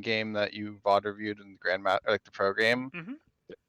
game that you VOD reviewed in the like the pro game, Mm-hmm.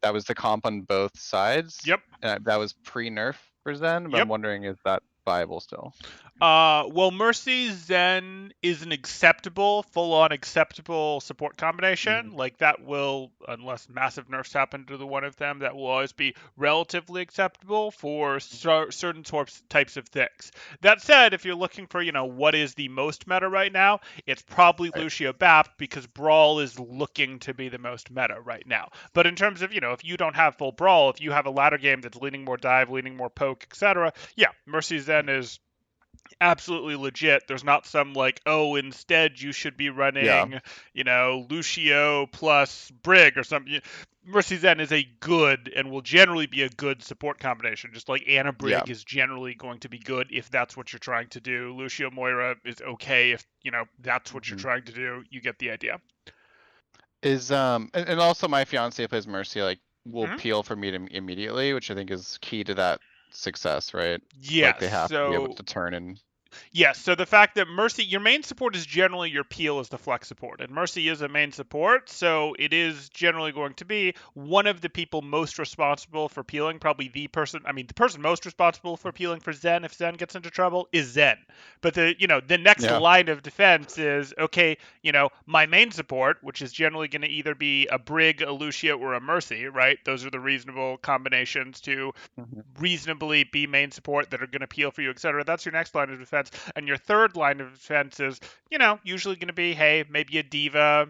that was the comp on both sides. Yep. And that was pre-nerf for Zen, but Yep. I'm wondering, is that viable still? Well, Mercy Zen is an acceptable, full-on acceptable support combination. Mhm. Like that will, unless massive nerfs happen to the one of them, that will always be relatively acceptable for certain types of things. That said, if you're looking for, what is the most meta right now, it's probably Right. Lucio Bap because Brawl is looking to be the most meta right now. But in terms of, if you don't have full Brawl, if you have a ladder game that's leaning more dive, leaning more poke, etc., yeah, Mercy Zen is absolutely legit. There's not some like, oh, instead you should be Yeah. running, Lucio plus Brig or something. Mercy Zen is a good and will generally be a good support combination. Just like Anna Yeah. Brig is generally going to be good if that's what you're trying to do. Lucio Moira is okay if, that's what you're Mhm. trying to do. You get the idea. Is and also my fiance plays Mercy, like will Mm-hmm. peel for me to immediately, which I think is key to that success, right? Like Yes. they have to be able So to turn and yes, so the fact that Mercy, your main support is generally your peel is the flex support, and Mercy is a main support, so it is generally going to be one of the people most responsible for peeling. Probably the person most responsible for peeling for Zen if Zen gets into trouble is Zen. But the next yeah. line of defense is okay. My main support, which is generally going to either be a Brig, a Lucio, or a Mercy, right? Those are the reasonable combinations to Mhm. reasonably be main support that are going to peel for you, etc. That's your next line of defense. And your third line of defense is, usually going to be, hey, maybe a diva,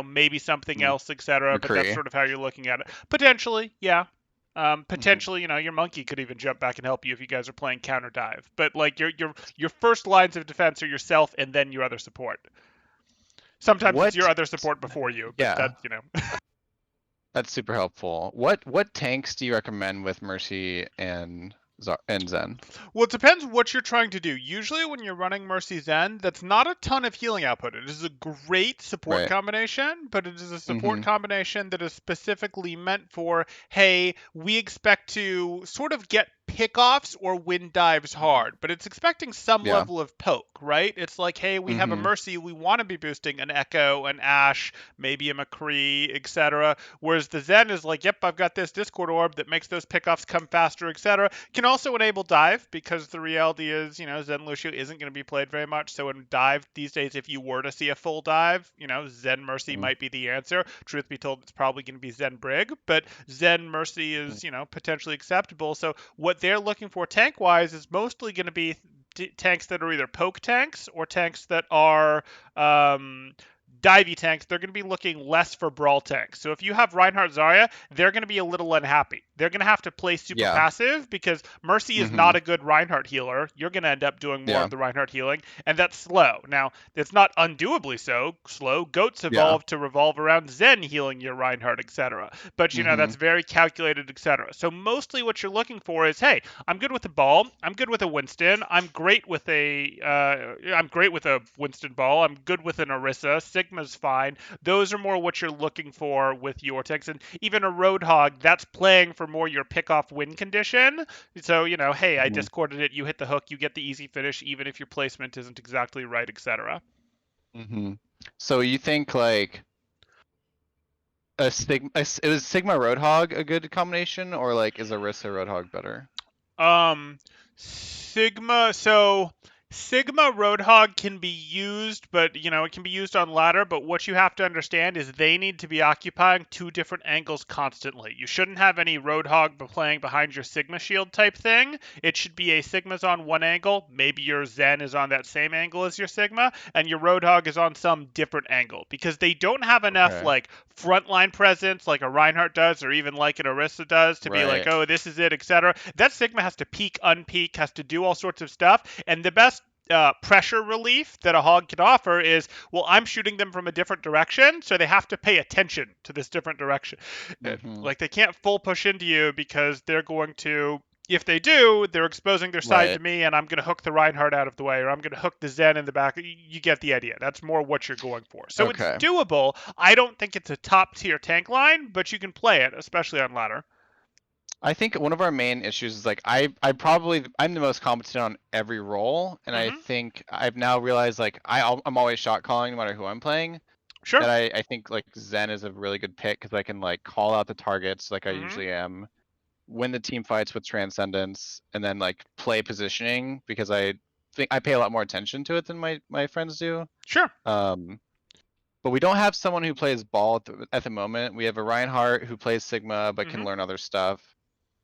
maybe something Mm. else, etc. But that's McCree. sort of how you're looking at it. Potentially, yeah. Mhm. Potentially, your monkey could even jump back and help you if you guys are playing counter dive. But like your first lines of defense are yourself and then your other support. Sometimes it's your What? other support before you, but Yeah, that. that's super helpful. What tanks do you recommend with Mercy and and Zen? Well, it depends what you're trying to do. Usually, when you're running Mercy's End, that's not a ton of healing output. It is a great support Right. combination, but it is a support Mm-hmm. combination that is specifically meant for, hey, we expect to sort of get pickoffs or win dives hard, but it's expecting some Yeah. level of poke, right? It's like, hey, we have a Mm-hmm. Mercy, we want to be boosting an Echo, an Ashe, maybe a McCree, etc. Whereas the Zen is like, yep, I've got this Discord orb that makes those pickoffs come faster, etc. Can also enable dive because the reality is, Zen Lucio isn't going to be played very much. So in dive these days, if you were to see a full dive, Zen Mercy Mm-hmm. might be the answer. Truth be told, it's probably going to be Zen Brig, but Zen Mercy is, potentially acceptable. So what they're looking for tank wise is mostly going to be tanks that are either poke tanks or tanks that are divey tanks. They're going to be looking less for brawl tanks. So if you have Reinhardt Zarya, they're going to be a little unhappy. They're going to have to play super Yeah. passive because Mercy is Mm-hmm. not a good Reinhardt healer. You're going to end up doing more Yeah. of the Reinhardt healing, and that's slow. Now, it's not undoably so slow. Goats Yeah. evolved to revolve around Zen healing your Reinhardt, etc. But Mm-hmm. that's very calculated, etc. So mostly what you're looking for is, hey, I'm good with the ball. I'm good with a Winston. I'm great with a Winston ball. I'm good with an Orisa. Sigma's fine. Those are more what you're looking for with your tanks. And even a Roadhog, that's playing for more your pick-off win condition. So, hey, I Mm-hmm. discorded it, you hit the hook, you get the easy finish, even if your placement isn't exactly right, etc. Mm-hmm. So you think like is Sigma Roadhog a good combination, or like is Orisa Roadhog better? Um, Sigma Roadhog can be used, but it can be used on ladder. But what you have to understand is they need to be occupying two different angles constantly. You shouldn't have any Roadhog playing behind your Sigma shield type thing. It should be a Sigma's on one angle, maybe your Zen is on that same angle as your Sigma, and your Roadhog is on some different angle because they don't have enough Okay. like frontline presence like a Reinhardt does or even like an Orisa does to be like, Right. oh, this is it, etc. That Sigma has to peak, unpeak, has to do all sorts of stuff, and the best pressure relief that a hog can offer is, well, I'm shooting them from a different direction, so they have to pay attention to this different direction. Mm-hmm. Like they can't full push into you because they're going to. If they do, they're exposing their side to Right. me, and I'm going to hook the Reinhardt out of the way, or I'm going to hook the Zen in the back. You get the idea. That's more what you're going for. So it's Okay. doable. I don't think it's a top tier tank line, but you can play it, especially on ladder. I think one of our main issues is like I'm the most competent on every role, and I Mm-hmm. think I've now realized like I'm always shot calling no matter who I'm playing. Sure. that I think like Zen is a really good pick because I can like call out the targets like I Mm-hmm. usually am, win the team fights with Transcendence, and then like play positioning because I think I pay a lot more attention to it than my friends do. Sure. Um, but we don't have someone who plays ball at the moment. We have a Reinhardt who plays Sigma but Mm-hmm. can learn other stuff.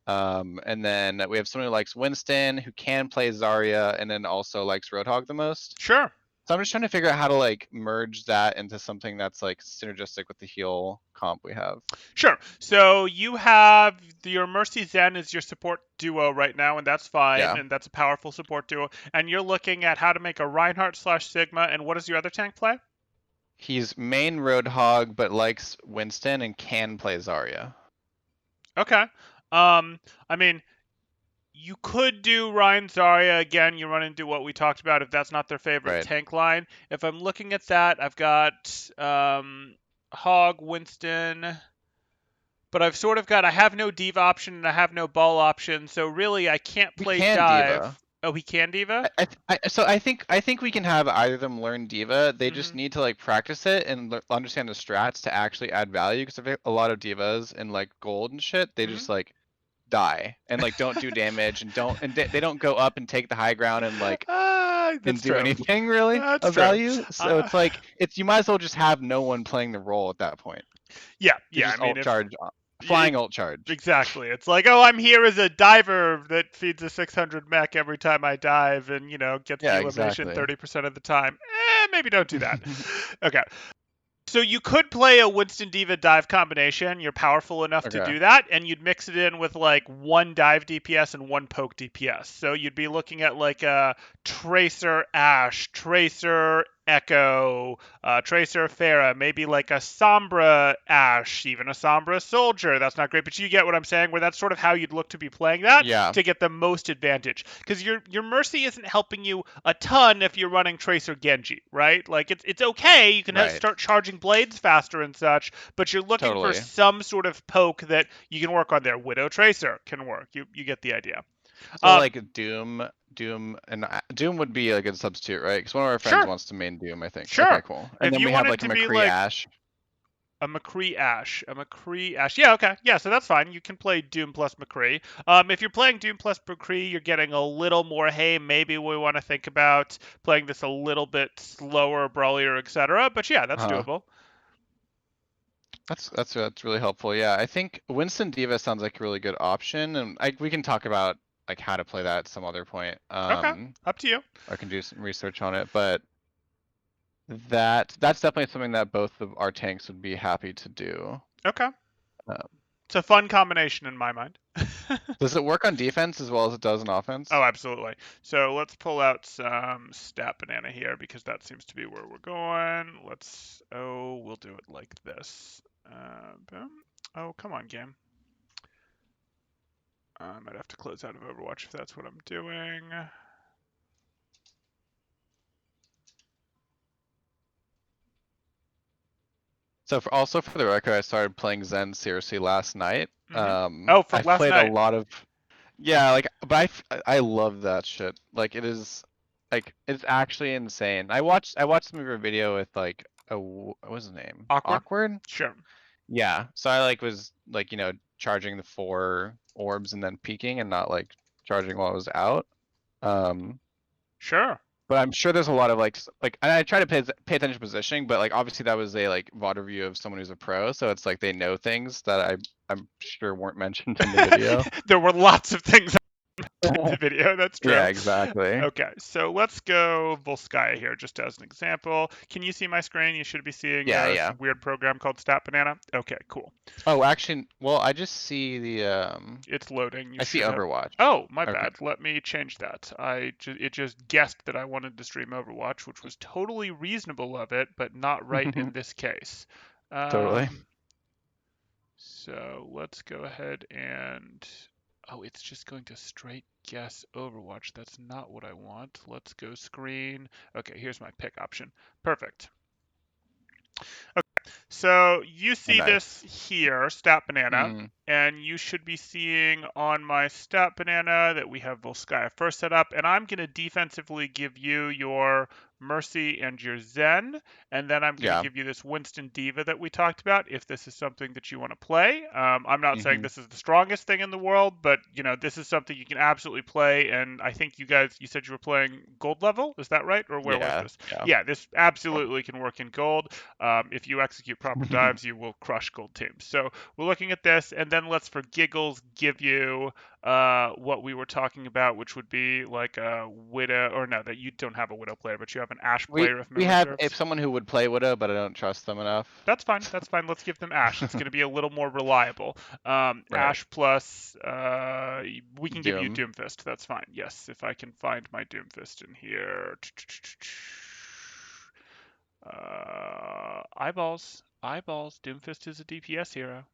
And then we have someone who likes Winston, who can play Zarya, and then also likes Roadhog the most. Sure. So I'm just trying to figure out how to like merge that into something that's like synergistic with the heal comp we have. Sure. So you have your Mercy Zen is your support duo right now, and that's fine, Yeah. and that's a powerful support duo. And you're looking at how to make a Reinhardt slash Sigma, and what does your other tank play? He's main Roadhog, but likes Winston and can play Zarya. Okay. I mean, you could do Ryan Zarya again. You run into what we talked about if that's not their favorite Right. tank line. If I'm looking at that, I've got Hog, Winston, but I've sort of got I have no diva option and I have no ball option, so really I can't We play can dive. Diva. Oh, he can diva. So I think we can have either of them learn Diva. They just Mm-hmm. need to like practice it and understand the strats to actually add value. Because a lot of divas in like gold and shit, they Mm-hmm. just like die and like don't do damage and they don't go up and take the high ground and like That's do true. anything really That's of true. value. So Uh, it's like you might as well just have no one playing the role at that point. yeah, You yeah. I just mean, alt if charge, y- flying alt charge. exactly, it's like, oh, I'm here as a diver that feeds a 600 mech every time I dive, and gets the Yeah, elimination exactly. 30% of the time. Maybe don't do that. Okay. So you could play a Winston Diva dive combination. You're powerful enough to Okay. do that, and you'd mix it in with like one dive DPS and one poke DPS. So you'd be looking at like a Tracer Ash, Tracer Echo, Tracer Farah, maybe like a Sombra Ash, even a Sombra Soldier. That's not great, but you get what I'm saying, where that's sort of how you'd look to be playing that Yeah. to get the most advantage. Because your Mercy isn't helping you a ton if you're running Tracer Genji, right? Like it's okay, you can Right. start charging blades faster and such, but you're looking for Totally. some sort of poke that you can work on there. Widow Tracer can work. You get the idea. So Um, like Doom, and Doom would be a good substitute, right? Because one of our friends sure, wants to main Doom, I think. Okay, sure. cool. And If then you we have wanted like a to be McCree like Ash. a McCree Ash. Yeah, okay. Yeah, so that's fine. You can play Doom plus McCree. If you're playing Doom plus McCree, you're getting a little more, hey, maybe we want to think about playing this a little bit slower, brawlier, etc. But yeah, that's Uh-huh. doable. That's really helpful. Yeah, I think Winston Diva sounds like a really good option, and we can talk about like how to play that at some other point. Okay, up to you. I can do some research on it, but that's definitely something that both of our tanks would be happy to do. Okay. Uh, It's a fun combination in my mind. does it work on defense as well as it does on offense? Oh, absolutely. So let's pull out some stat banana here because that seems to be where we're going. We'll do it like this. Boom. Oh, come on, game. I might have to close out of Overwatch if that's what I'm doing. So also for the record, I started playing Zen seriously last night. Oh, from I've last played a night. lot of, yeah, like, but I love that shit. Like it is, like it's actually insane. I watched some of your video with like what was his name? Awkward? Awkward? Sure. Yeah. So I like was like charging the 4 orbs and then peeking and not like charging while I was out. Um, Sure. but I'm sure there's a lot of like and I try to pay attention to positioning, but like obviously that was a like VOD review of someone who's a pro, so it's like they know things that I'm sure weren't mentioned in the video. There were lots of things in the video. That's Yeah, true. exactly. Okay, so let's go Volskaya here just as an example. Can you see my screen? You should be seeing Yeah, a yeah. weird program called Stat Banana. Okay, cool. Oh, actually, well, I just see the It's loading. You I see should have. Overwatch. Oh, my Okay. bad. Let me change that. It just guessed that I wanted to stream Overwatch, which was totally reasonable of it, but not right in this case. Totally. So let's go ahead and. Oh, it's just going to straight guess Overwatch. That's not what I want. Let's go screen. Okay, here's my pick option. Perfect. So you Oh, see this nice. here, Stat Banana, Mm, and you should be seeing on my Stat Banana that we have Volskaya first set up, and I'm going to defensively give you your Mercy and your Zen, and then I'm going to Yeah. give you this Winston Diva that we talked about if this is something that you want to play. I'm not saying Hmm. this is the strongest thing in the world, but this is something you can absolutely play. And I think you said you were playing gold level, is that right? Or where was Yeah. this? Yeah. Yeah, this absolutely can work in gold. If you execute proper dives, you will crush gold teams. So we're looking at this, and then let's for giggles give you what we were talking about, which would be like a widow, or no, that you don't have a widow player, but you have an ash We player if we memory have serves. someone who would play Widow, but I don't trust them enough. That's fine. That's fine. Let's give them Ash. It's going to be a little more reliable. Right. Ash plus, we can give you Doom. Doomfist. That's fine. Yes, if I can find my Doomfist in here. Eyeballs. Eyeballs. Doomfist is a DPS hero.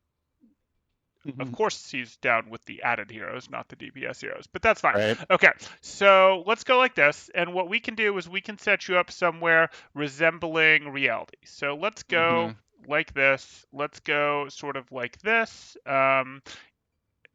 Of course, he's down with the added heroes, not the DPS heroes, but that's fine. Right. Okay, so let's go like this, and what we can do is we can set you up somewhere resembling reality. So let's Hmm. go like this. Let's go sort of like this.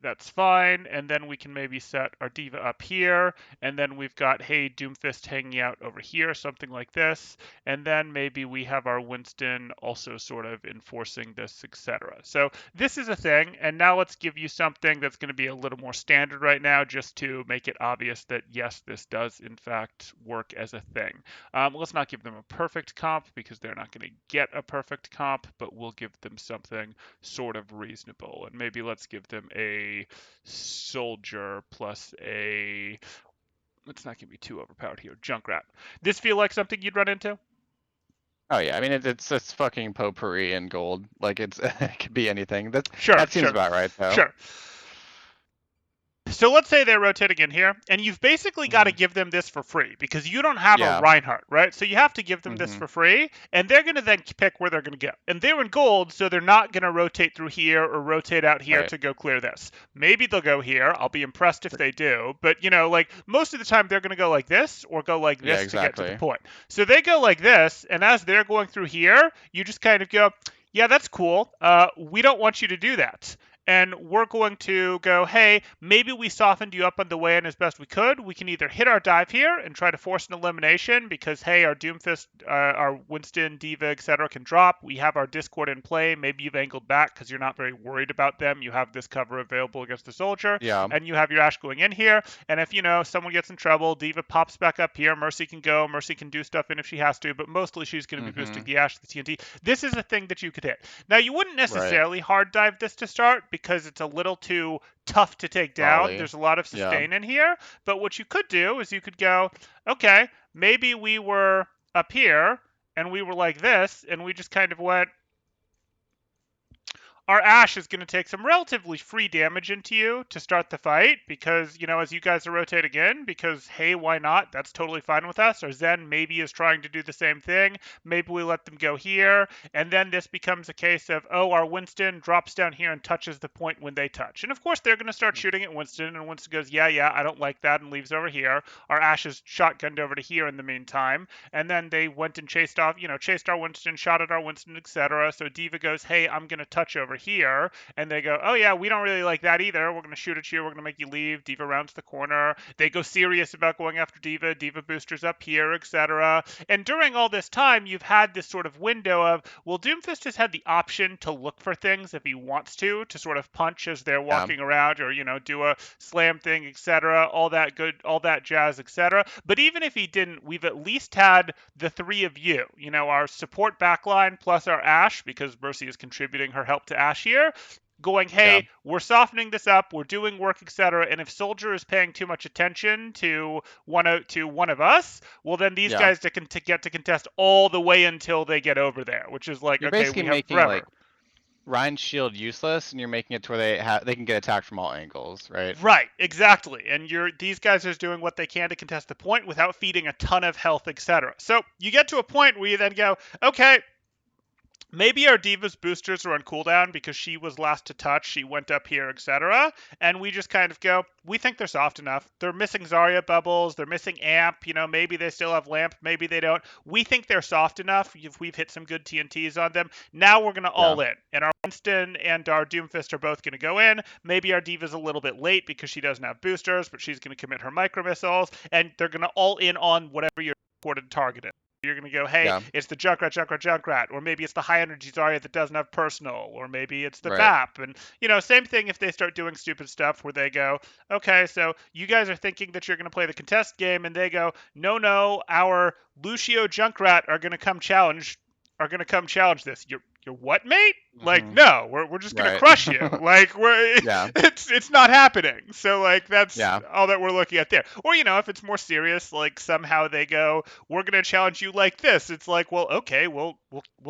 That's fine. And then we can maybe set our diva up here. And then we've got, hey, Doomfist hanging out over here, something like this. And then maybe we have our Winston also sort of enforcing this, etc. So this is a thing. And now let's give you something that's going to be a little more standard right now, just to make it obvious that, yes, this does, in fact, work as a thing. Let's not give them a perfect comp because they're not going to get a perfect comp, but we'll give them something sort of reasonable. And maybe let's give them a soldier plus a, let's not give me too overpowered here, Junkrat. This feel like something you'd run into? Oh yeah, I mean it's fucking potpourri and gold. Like it could be anything. Sure, That seems sure, about right though. sure. So let's say they're rotating in here, and you've basically got to Hmm. give them this for free because you don't have a Yeah. Reinhardt, right? So you have to give them this Hmm. for free, and they're going to then pick where they're going to go. And they're in gold, so they're not going to rotate through here or rotate out here Right. to go clear this. Maybe they'll go here. I'll be impressed if they do. But, like most of the time, they're going to go like this or go like Yeah, this to get to the exactly. point. So they go like this, and as they're going through here, you just kind of go, yeah, that's cool. We don't want you to do that, and we're going to go, hey, maybe we softened you up on the way in as best we could. We can either hit our dive here and try to force an elimination because, hey, our Doomfist, our Winston, Diva, etc. can drop. We have our Discord in play. Maybe you've angled back because you're not very worried about them. You have this cover available against the soldier, Yeah. and you have your Ash going in here. And if, someone gets in trouble, Diva pops back up here. Mercy can go. Mercy can do stuff in if she has to, but mostly she's going to be boosting Hmm. the Ash, the TNT. This is a thing that you could hit. Now, you wouldn't Right. necessarily hard dive this to start because it's a little too tough to take down. Volley. There's a lot of Yeah. sustain in here. But what you could do is you could go, okay, maybe we were up here and we were like this, and we just kind of went, our Ash is going to take some relatively free damage into you to start the fight because, as you guys are rotating in, because, hey, why not? That's totally fine with us. Our Zen maybe is trying to do the same thing. Maybe we let them go here. And then this becomes a case of, oh, our Winston drops down here and touches the point when they touch. And of course, they're going to start shooting at Winston. And Winston goes, yeah, I don't like that, and leaves over here. Our Ash is shotgunned over to here in the meantime. And then they went and chased our Winston, shot at our Winston, etc. So Diva goes, hey, I'm going to touch over here, and they go, oh yeah, we don't really like that either. We're going to shoot at you. We're going to make you leave. Diva rounds the corner. They go serious about going after Diva. Diva boosters up here, etc. And during all this time, you've had this sort of window of, well, Doomfist has had the option to look for things if he wants to sort of punch as they're Yeah. walking around, or do a slam thing, etc. All that jazz, etc. But even if he didn't, we've at least had the three of you, our support backline plus our Ash, because Mercy is contributing her help to Ash here, going, Yeah. hey, we're softening this up, we're doing work, etc. And if Soldier is paying too much attention to one of us, well, then these Yeah. guys to get to contest all the way until they get over there, which is like, You're okay, basically we have making forever. like Ryan's shield useless, and you're making it to where they can get attacked from all angles, right? Right, exactly. And these guys are doing what they can to contest the point without feeding a ton of health, etc. So you get to a point where you then go, okay, maybe our Diva's boosters are on cooldown because she was last to touch, she went up here, etc. And we just kind of go, we think they're soft enough. They're missing Zarya bubbles, they're missing Amp, maybe they still have Lamp, maybe they don't. We think they're soft enough if we've hit some good TNTs on them. Now we're going to Yeah. all in. And our Winston and our Doomfist are both going to go in. Maybe our Diva's a little bit late because she doesn't have boosters, but she's going to commit her micro missiles. And they're going to all in on whatever your reported target is. You're going to go, hey, Yeah. it's the Junkrat, or maybe it's the high energy Zarya that doesn't have personal, or maybe it's the Right. VAP. And, same thing if they start doing stupid stuff where they go, okay, so you guys are thinking that you're going to play the contest game, and they go, no, our Lucio Junkrat are going to come challenge this. You're what, mate? Like, Hmm. no, we're just gonna Right. crush you. Like, Yeah. it's not happening. So like that's Yeah. all that we're looking at there. Or if it's more serious, like somehow they go, we're gonna challenge you like this. It's like, well, okay, we'll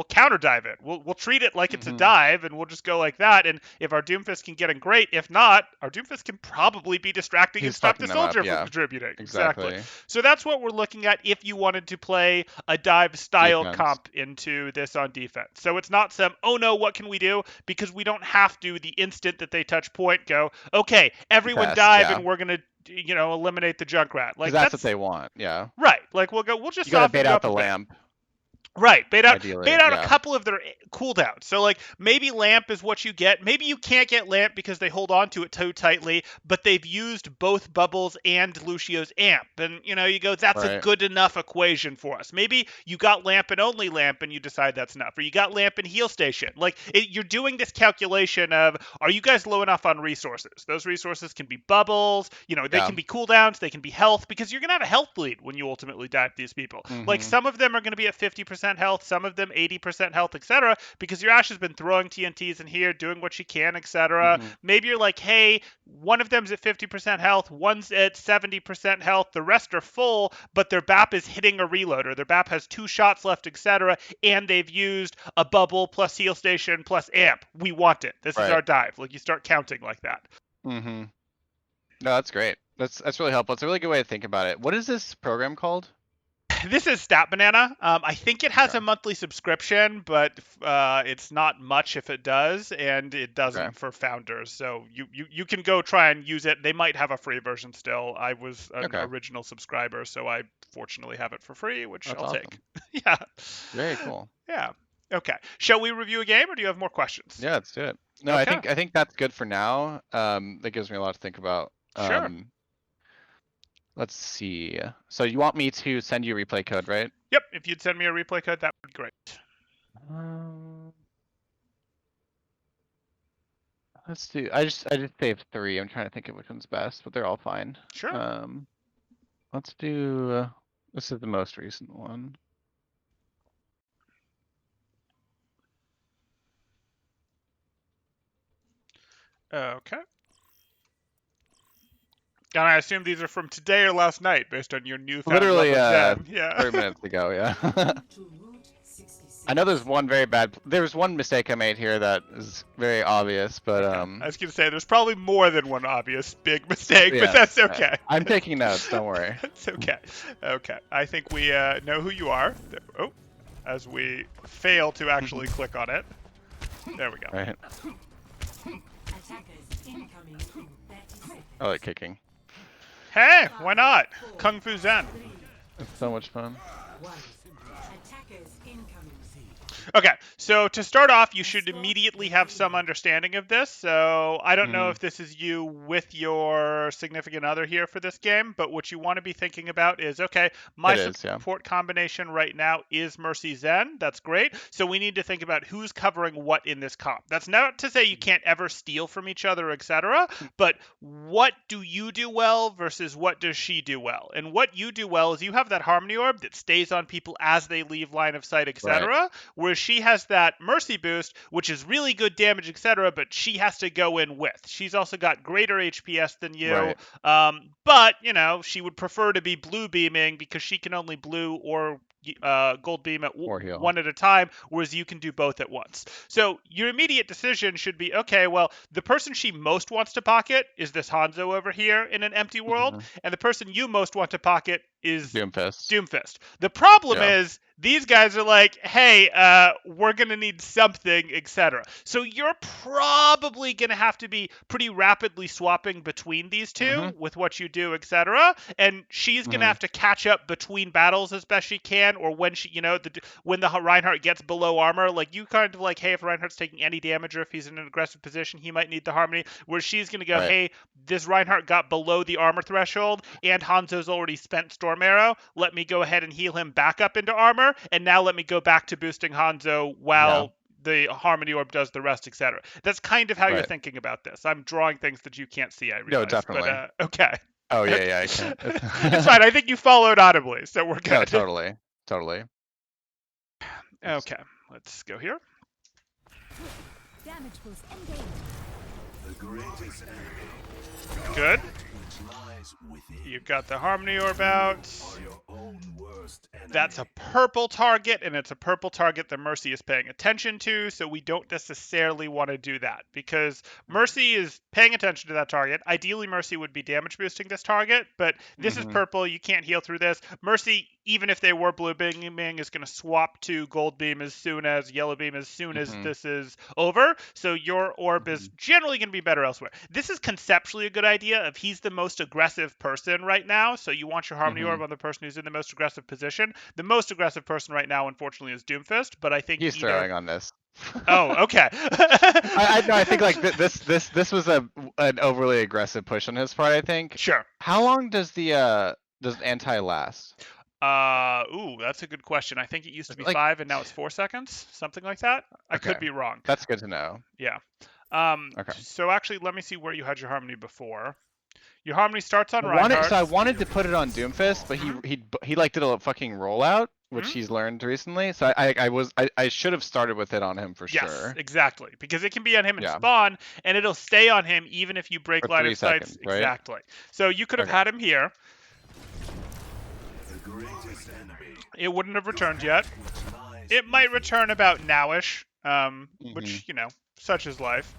counter dive it. We'll treat it like it's a Hmm. dive, and we'll just go like that. And if our Doomfist can get in, great. If not, our Doomfist can probably be distracting and He's stop the fucking them up. soldier from Yeah. contributing. Exactly. Exactly. So that's what we're looking at if you wanted to play a dive style Defense. comp into this on defense. So it's not some, oh no, what can we do? Because we don't have to, the instant that they touch point, go, okay, everyone Test. dive Yeah. and we're going to, eliminate the Junkrat. Because Like that's what that's they want. Yeah. right. Like we'll just You got to soften bait you out up the a bit. lamp, Right, bait out ideally. a Yeah. couple of their cooldowns. So like maybe Lamp is what you get. Maybe you can't get Lamp because they hold on to it too tightly, but they've used both Bubbles and Lucio's Amp. And you go, that's a Right. good enough equation for us. Maybe you got Lamp and only Lamp and you decide that's enough. Or you got Lamp and Heal Station. Like you're doing this calculation of, are you guys low enough on resources? Those resources can be Bubbles, they Yeah. can be cooldowns, they can be health, because you're gonna have a health lead when you ultimately dive these people. Like Hmm. some of them are gonna be at 50% health, some of them 80% health, etc. Because your Ash has been throwing TNTs in here, doing what she can, etc. Hmm. Maybe you're like, hey, one of them's at 50% health, one's at 70% health, the rest are full, but their BAP is hitting a reload, or their BAP has 2 shots left, etc. And they've used a bubble plus heal station plus amp. We want it. This is Right. our dive. Like you start counting like that. Hmm. No, that's great. That's really helpful. It's a really good way to think about it. What is this program called? This is Stat Banana. I think it has Okay. a monthly subscription, but it's not much if it does, and it Okay. doesn't for founders. So you can go try and use it. They might have a free version still. I was an Okay. original subscriber, so I fortunately have it for free, which That's I'll take. awesome. Yeah. Very cool. Yeah. Okay. Shall we review a game, or do you have more questions? Yeah, let's do it. No, I Okay. think that's good for now. That gives me a lot to think about. Sure. Let's see. So you want me to send you a replay code, right? Yep. If you'd send me a replay code, that would be great. Um, let's do. I just saved 3. I'm trying to think of which one's best, but they're all fine. Sure. Let's do. This is the most recent one. Okay. And I assume these are from today or last night, based on your newfound Literally, love of Zen. Yeah. 30 minutes ago. Yeah. I know there's one very bad. There's one mistake I made here that is very obvious, but I was gonna say there's probably more than one obvious big mistake, but yes, that's okay. I'm taking notes. Don't worry. That's okay. Okay. I think we know who you are. Oh, as we fail to actually click on it. There we go. Right. I like kicking. Hey, why not? Kung Fu Zen. It's so much fun. Okay, so to start off, you should immediately have some understanding of this. So I don't know if this is you with your significant other here for this game, but what you want to be thinking about is, okay, my support combination right now is Mercy Zen. That's great. So we need to think about who's covering what in this comp. That's not to say you can't ever steal from each other, etc., but what do you do well versus what does she do well? And what you do well is you have that Harmony Orb that stays on people as they leave line of sight, etc., whereas she has that Mercy boost, which is really good damage, etc., but she has to go in with. She's also got greater HPS than you, but, she would prefer to be blue beaming because she can only blue or gold beam at one at a time, whereas you can do both at once. So your immediate decision should be, okay, well, the person she most wants to pocket is this Hanzo over here in an empty world, and the person you most want to pocket is Doomfist. The problem is these guys are like, hey, we're going to need something, etc. So you're probably going to have to be pretty rapidly swapping between these two with what you do, etc. And she's going to have to catch up between battles as best she can, or when she, when the Reinhardt gets below armor, like you kind of like, hey, if Reinhardt's taking any damage or if he's in an aggressive position, he might need the Harmony, where she's going to go, hey, this Reinhardt got below the armor threshold and Hanzo's already spent Storm storm arrow. Let me go ahead and heal him back up into armor, and now let me go back to boosting Hanzo while the Harmony Orb does the rest, etc. That's kind of how you're Right. thinking about this. I'm drawing things that you can't see, I No, realize. definitely. But okay. Oh yeah, I can't. It's fine. I think you followed audibly, so we're good. No, totally. Okay, let's go here. Damage boost engaged. The greatest enemy Good. which lies within You've got the Harmony Orb out. are your own worst enemy. That's a purple target, and it's a purple target that Mercy is paying attention to, so we don't necessarily want to do that, because Mercy is paying attention to that target. Ideally, Mercy would be damage boosting this target, but this is purple, you can't heal through this. Mercy, even if they were blue beaming, is going to swap to gold beam as soon as yellow beam as soon as this is over, so your orb is generally going to be better elsewhere. This is conceptually a good idea if he's the most aggressive person right now, so you want your Harmony Orb on the person who's in the most aggressive position. The most aggressive person right now, unfortunately, is Doomfist, but I think He's throwing on this. Oh, okay. I think like this was an overly aggressive push on his part. I think. Sure. How long does the does anti last? Ooh, that's a good question. I think it used to be Like- 5 and now it's 4 seconds, something like that. I could Okay. be wrong. That's good to know. Yeah. Okay. So actually, let me see where you had your Harmony before. Your Harmony starts on I wanted, Reinhardt. so I wanted to put it on Doomfist, but he like did a fucking rollout, which he's learned recently. So I should have started with it on him for Yes, sure. exactly. Because it can be on him in Yeah. spawn, and it'll stay on him even if you break For line 3 of sights. seconds, right? Exactly. So you could have Okay. had him here. the greatest enemy It wouldn't have returned yet. which lies It might return about nowish, Mm-hmm. which, you know, such is life.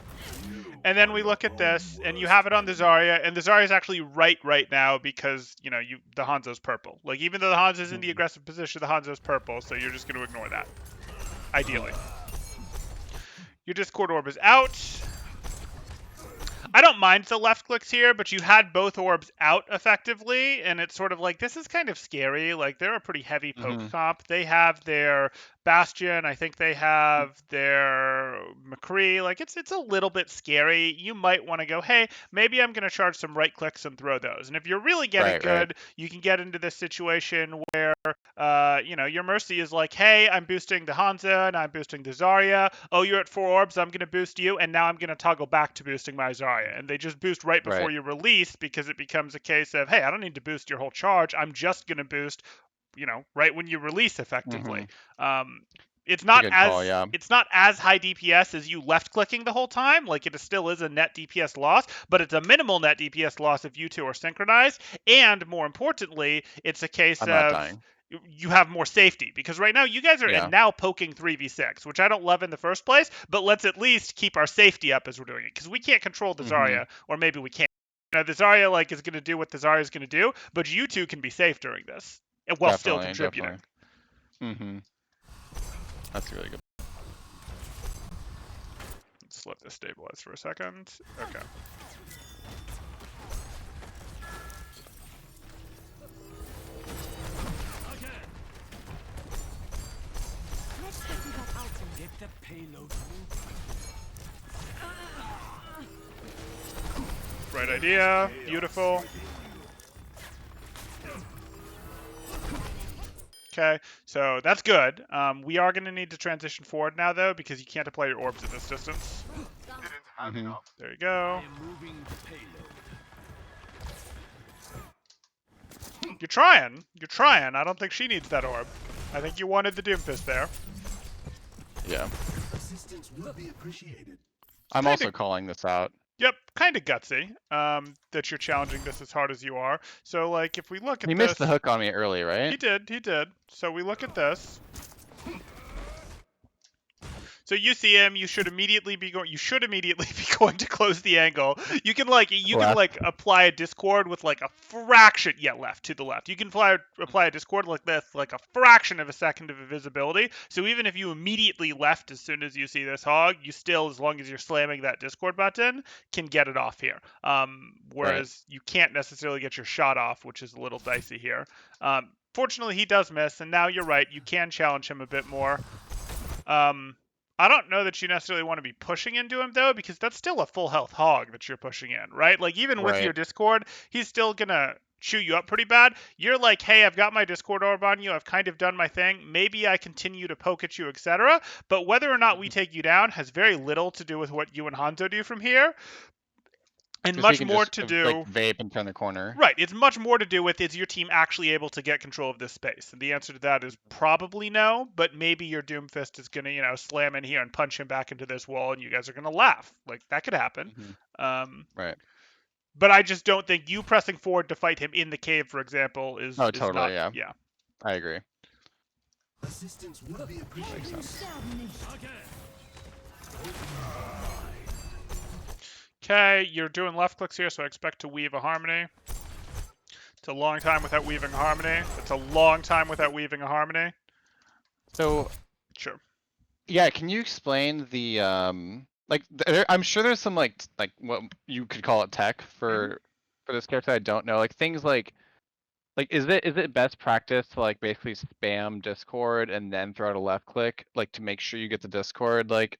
And then we look at this, and you have it on the Zarya, and the Zarya is actually right now because, you know, the Hanzo's purple. Like, even though the Hanzo's in the aggressive position, the Hanzo's purple, so you're just going to ignore that. Ideally. Your Discord Orb is out. I don't mind the left clicks here, but you had both orbs out effectively, and it's sort of like, this is kind of scary. Like, they're a pretty heavy poke comp. They have their Bastion, I think they have their McCree. Like, it's a little bit scary. You might want to go, hey, maybe I'm going to charge some right clicks and throw those. And if you're really getting good, you can get into this situation where, you know, your Mercy is like, hey, I'm boosting the Hanzo, and I'm boosting the Zarya. Oh, you're at 4 orbs, I'm going to boost you, and now I'm going to toggle back to boosting my Zarya. And they just boost right before you release, because it becomes a case of, hey, I don't need to boost your whole charge. I'm just going to boost, you know, right when you release effectively. It's not it's not as high DPS as you left clicking the whole time. Like, it still is a net DPS loss, but it's a minimal net DPS loss if you two are synchronized. And more importantly, it's a case of you have more safety, because right now you guys are now poking 3v6, which I don't love in the first place, but let's at least keep our safety up as we're doing it, because we can't control the Zarya, or maybe we can. Now, the Zarya like is going to do what the Zarya is going to do, but you two can be safe during this while still contributing. That's really good. Let's let this stabilize for a second. Okay. Let's get you that ultimate. get the payload. Right idea. Beautiful. Okay, so that's good. We are going to need to transition forward now, though, because you can't apply your orbs at this distance. There you go. Moving payload. You're trying. You're trying. I don't think she needs that orb. I think you wanted the Doomfist there. Yeah. Assistance will be appreciated. I'm also calling this out. Yep, kind of gutsy that you're challenging this as hard as you are. So, like, if we look at He this... missed the hook on me early, right? He did. So we look at this. So you see him, you should immediately be going to close the angle. You can apply a discord with like a fraction left to the left. You can apply a discord like this, like a fraction of a second of invisibility. So even if you immediately left as soon as you see this hog, you still, as long as you're slamming that discord button, can get it off here. Whereas you can't necessarily get your shot off, which is a little dicey here. Fortunately, he does miss, and now you're right, you can challenge him a bit more. I don't know that you necessarily want to be pushing into him, though, because that's still a full health hog that you're pushing in, right? Like, even with your Discord, he's still gonna chew you up pretty bad. You're like, hey, I've got my Discord orb on you. I've kind of done my thing. Maybe I continue to poke at you, etc. But whether or not we take you down has very little to do with what you and Hanzo do from here, and Because he much can more just to like do. vape and turn the corner. Right, it's much more to do with, is your team actually able to get control of this space? And the answer to that is probably no, but maybe your Doomfist is going to, slam in here and punch him back into this wall, and you guys are going to laugh. Like, that could happen. Right. But I just don't think you pressing forward to fight him in the cave, for example, is Oh, is totally. not. Yeah. I agree. Assistance would be appreciated. Okay, you're doing left clicks here, so I expect to weave a harmony. It's a long time without weaving a harmony. It's a long time without weaving a harmony. So Sure. yeah, can you explain the like I'm sure there's some like what you could call it tech for this character I don't know. Like things like is it best practice to like basically spam Discord and then throw out a left click like to make sure you get the Discord like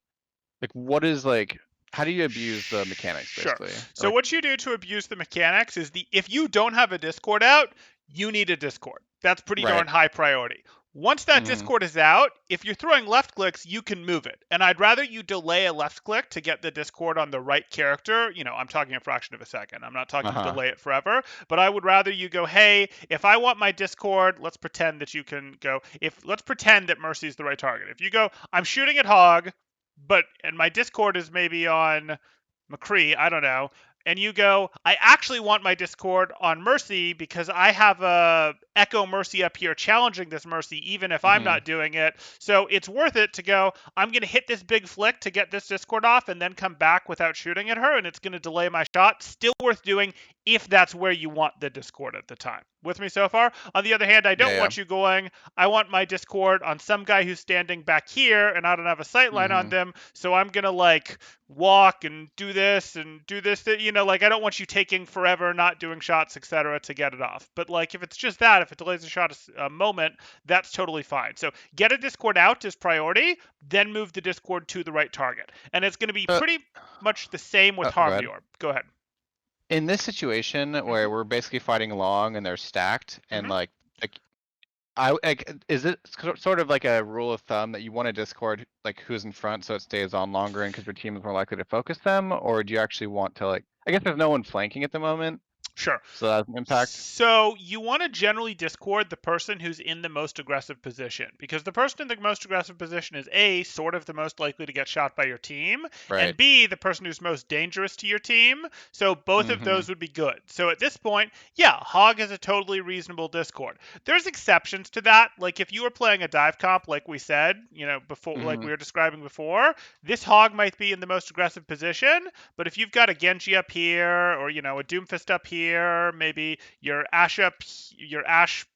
what is like how do you abuse the mechanics Sure. basically? So what you do to abuse the mechanics is if you don't have a Discord out, you need a Discord. That's pretty Right. darn high priority. Once that Discord is out, if you're throwing left clicks, you can move it. And I'd rather you delay a left click to get the Discord on the right character. I'm talking a fraction of a second. I'm not talking delay it forever. But I would rather you go, hey, if I want my Discord, let's pretend that you can go, let's pretend that Mercy's the right target. If you go, I'm shooting at Hog, and my Discord is maybe on McCree, I don't know, and you go, I actually want my Discord on Mercy because I have a Echo Mercy up here challenging this Mercy even if I'm not doing it. So it's worth it to go, I'm going to hit this big flick to get this Discord off and then come back without shooting at her, and it's going to delay my shot. Still worth doing if that's where you want the Discord at the time. With me so far? On the other hand, I don't want you going, I want my Discord on some guy who's standing back here and I don't have a sight line on them, so I'm going to like walk and do this, like I don't want you taking forever, not doing shots, etc. to get it off. But like if it's just that, if it delays the shot a moment, that's totally fine. So get a Discord out as priority, then move the Discord to the right target. And it's going to be pretty much the same with Harmony Orb. Go ahead. In this situation where we're basically fighting along and they're stacked and is it sort of like a rule of thumb that you want to Discord like who's in front so it stays on longer and because your team is more likely to focus them, or do you actually want to like I guess there's no one flanking at the moment? Sure. So that has an impact. So you want to generally Discord the person who's in the most aggressive position, because the person in the most aggressive position is A, sort of the most likely to get shot by your team, and B, the person who's most dangerous to your team. So both of those would be good. So at this point, yeah, Hog is a totally reasonable Discord. There's exceptions to that. Like if you were playing a dive comp, like we said, before, like we were describing before, this Hog might be in the most aggressive position. But if you've got a Genji up here, or a Doomfist up here, maybe your Ashe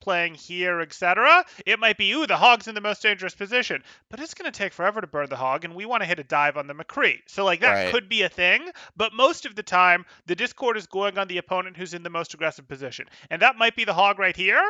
playing here, etc. It might be, the Hog's in the most dangerous position, but it's going to take forever to burn the Hog, and we want to hit a dive on the McCree. So like that could be a thing, but most of the time the Discord is going on the opponent who's in the most aggressive position, and that might be the Hog right here,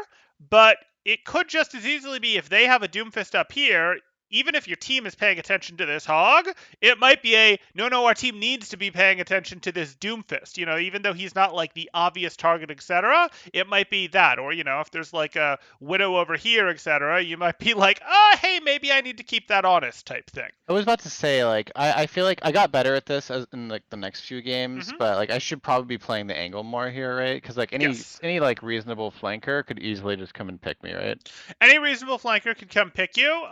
but it could just as easily be if they have a Doomfist up here. Even if your team is paying attention to this Hog, it might be no, our team needs to be paying attention to this Doomfist, even though he's not like the obvious target, etc. It might be that, or, if there's like a Widow over here, etc., you might be like, hey, maybe I need to keep that honest type thing. I was about to say, like, I feel like I got better at this in like the next few games, but like I should probably be playing the angle more here, right? Because like any like reasonable flanker could easily just come and pick me, right? Any reasonable flanker could come pick you.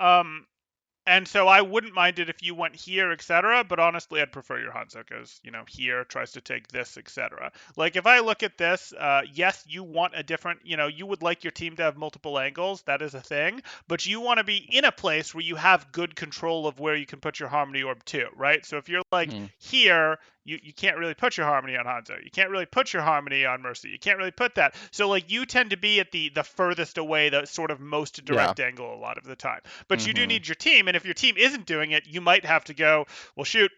And so I wouldn't mind it if you went here, etc. But honestly, I'd prefer your Hanzo because, here tries to take this, etc. Like if I look at this, yes, you want a different, you would like your team to have multiple angles. That is a thing. But you want to be in a place where you have good control of where you can put your Harmony Orb too, right? So if you're like here, you can't really put your Harmony on Hanzo. You can't really put your Harmony on Mercy. You can't really put that. So like you tend to be at the furthest away, the sort of most direct angle a lot of the time. But you do need your team, and if your team isn't doing it, you might have to go, well, shoot,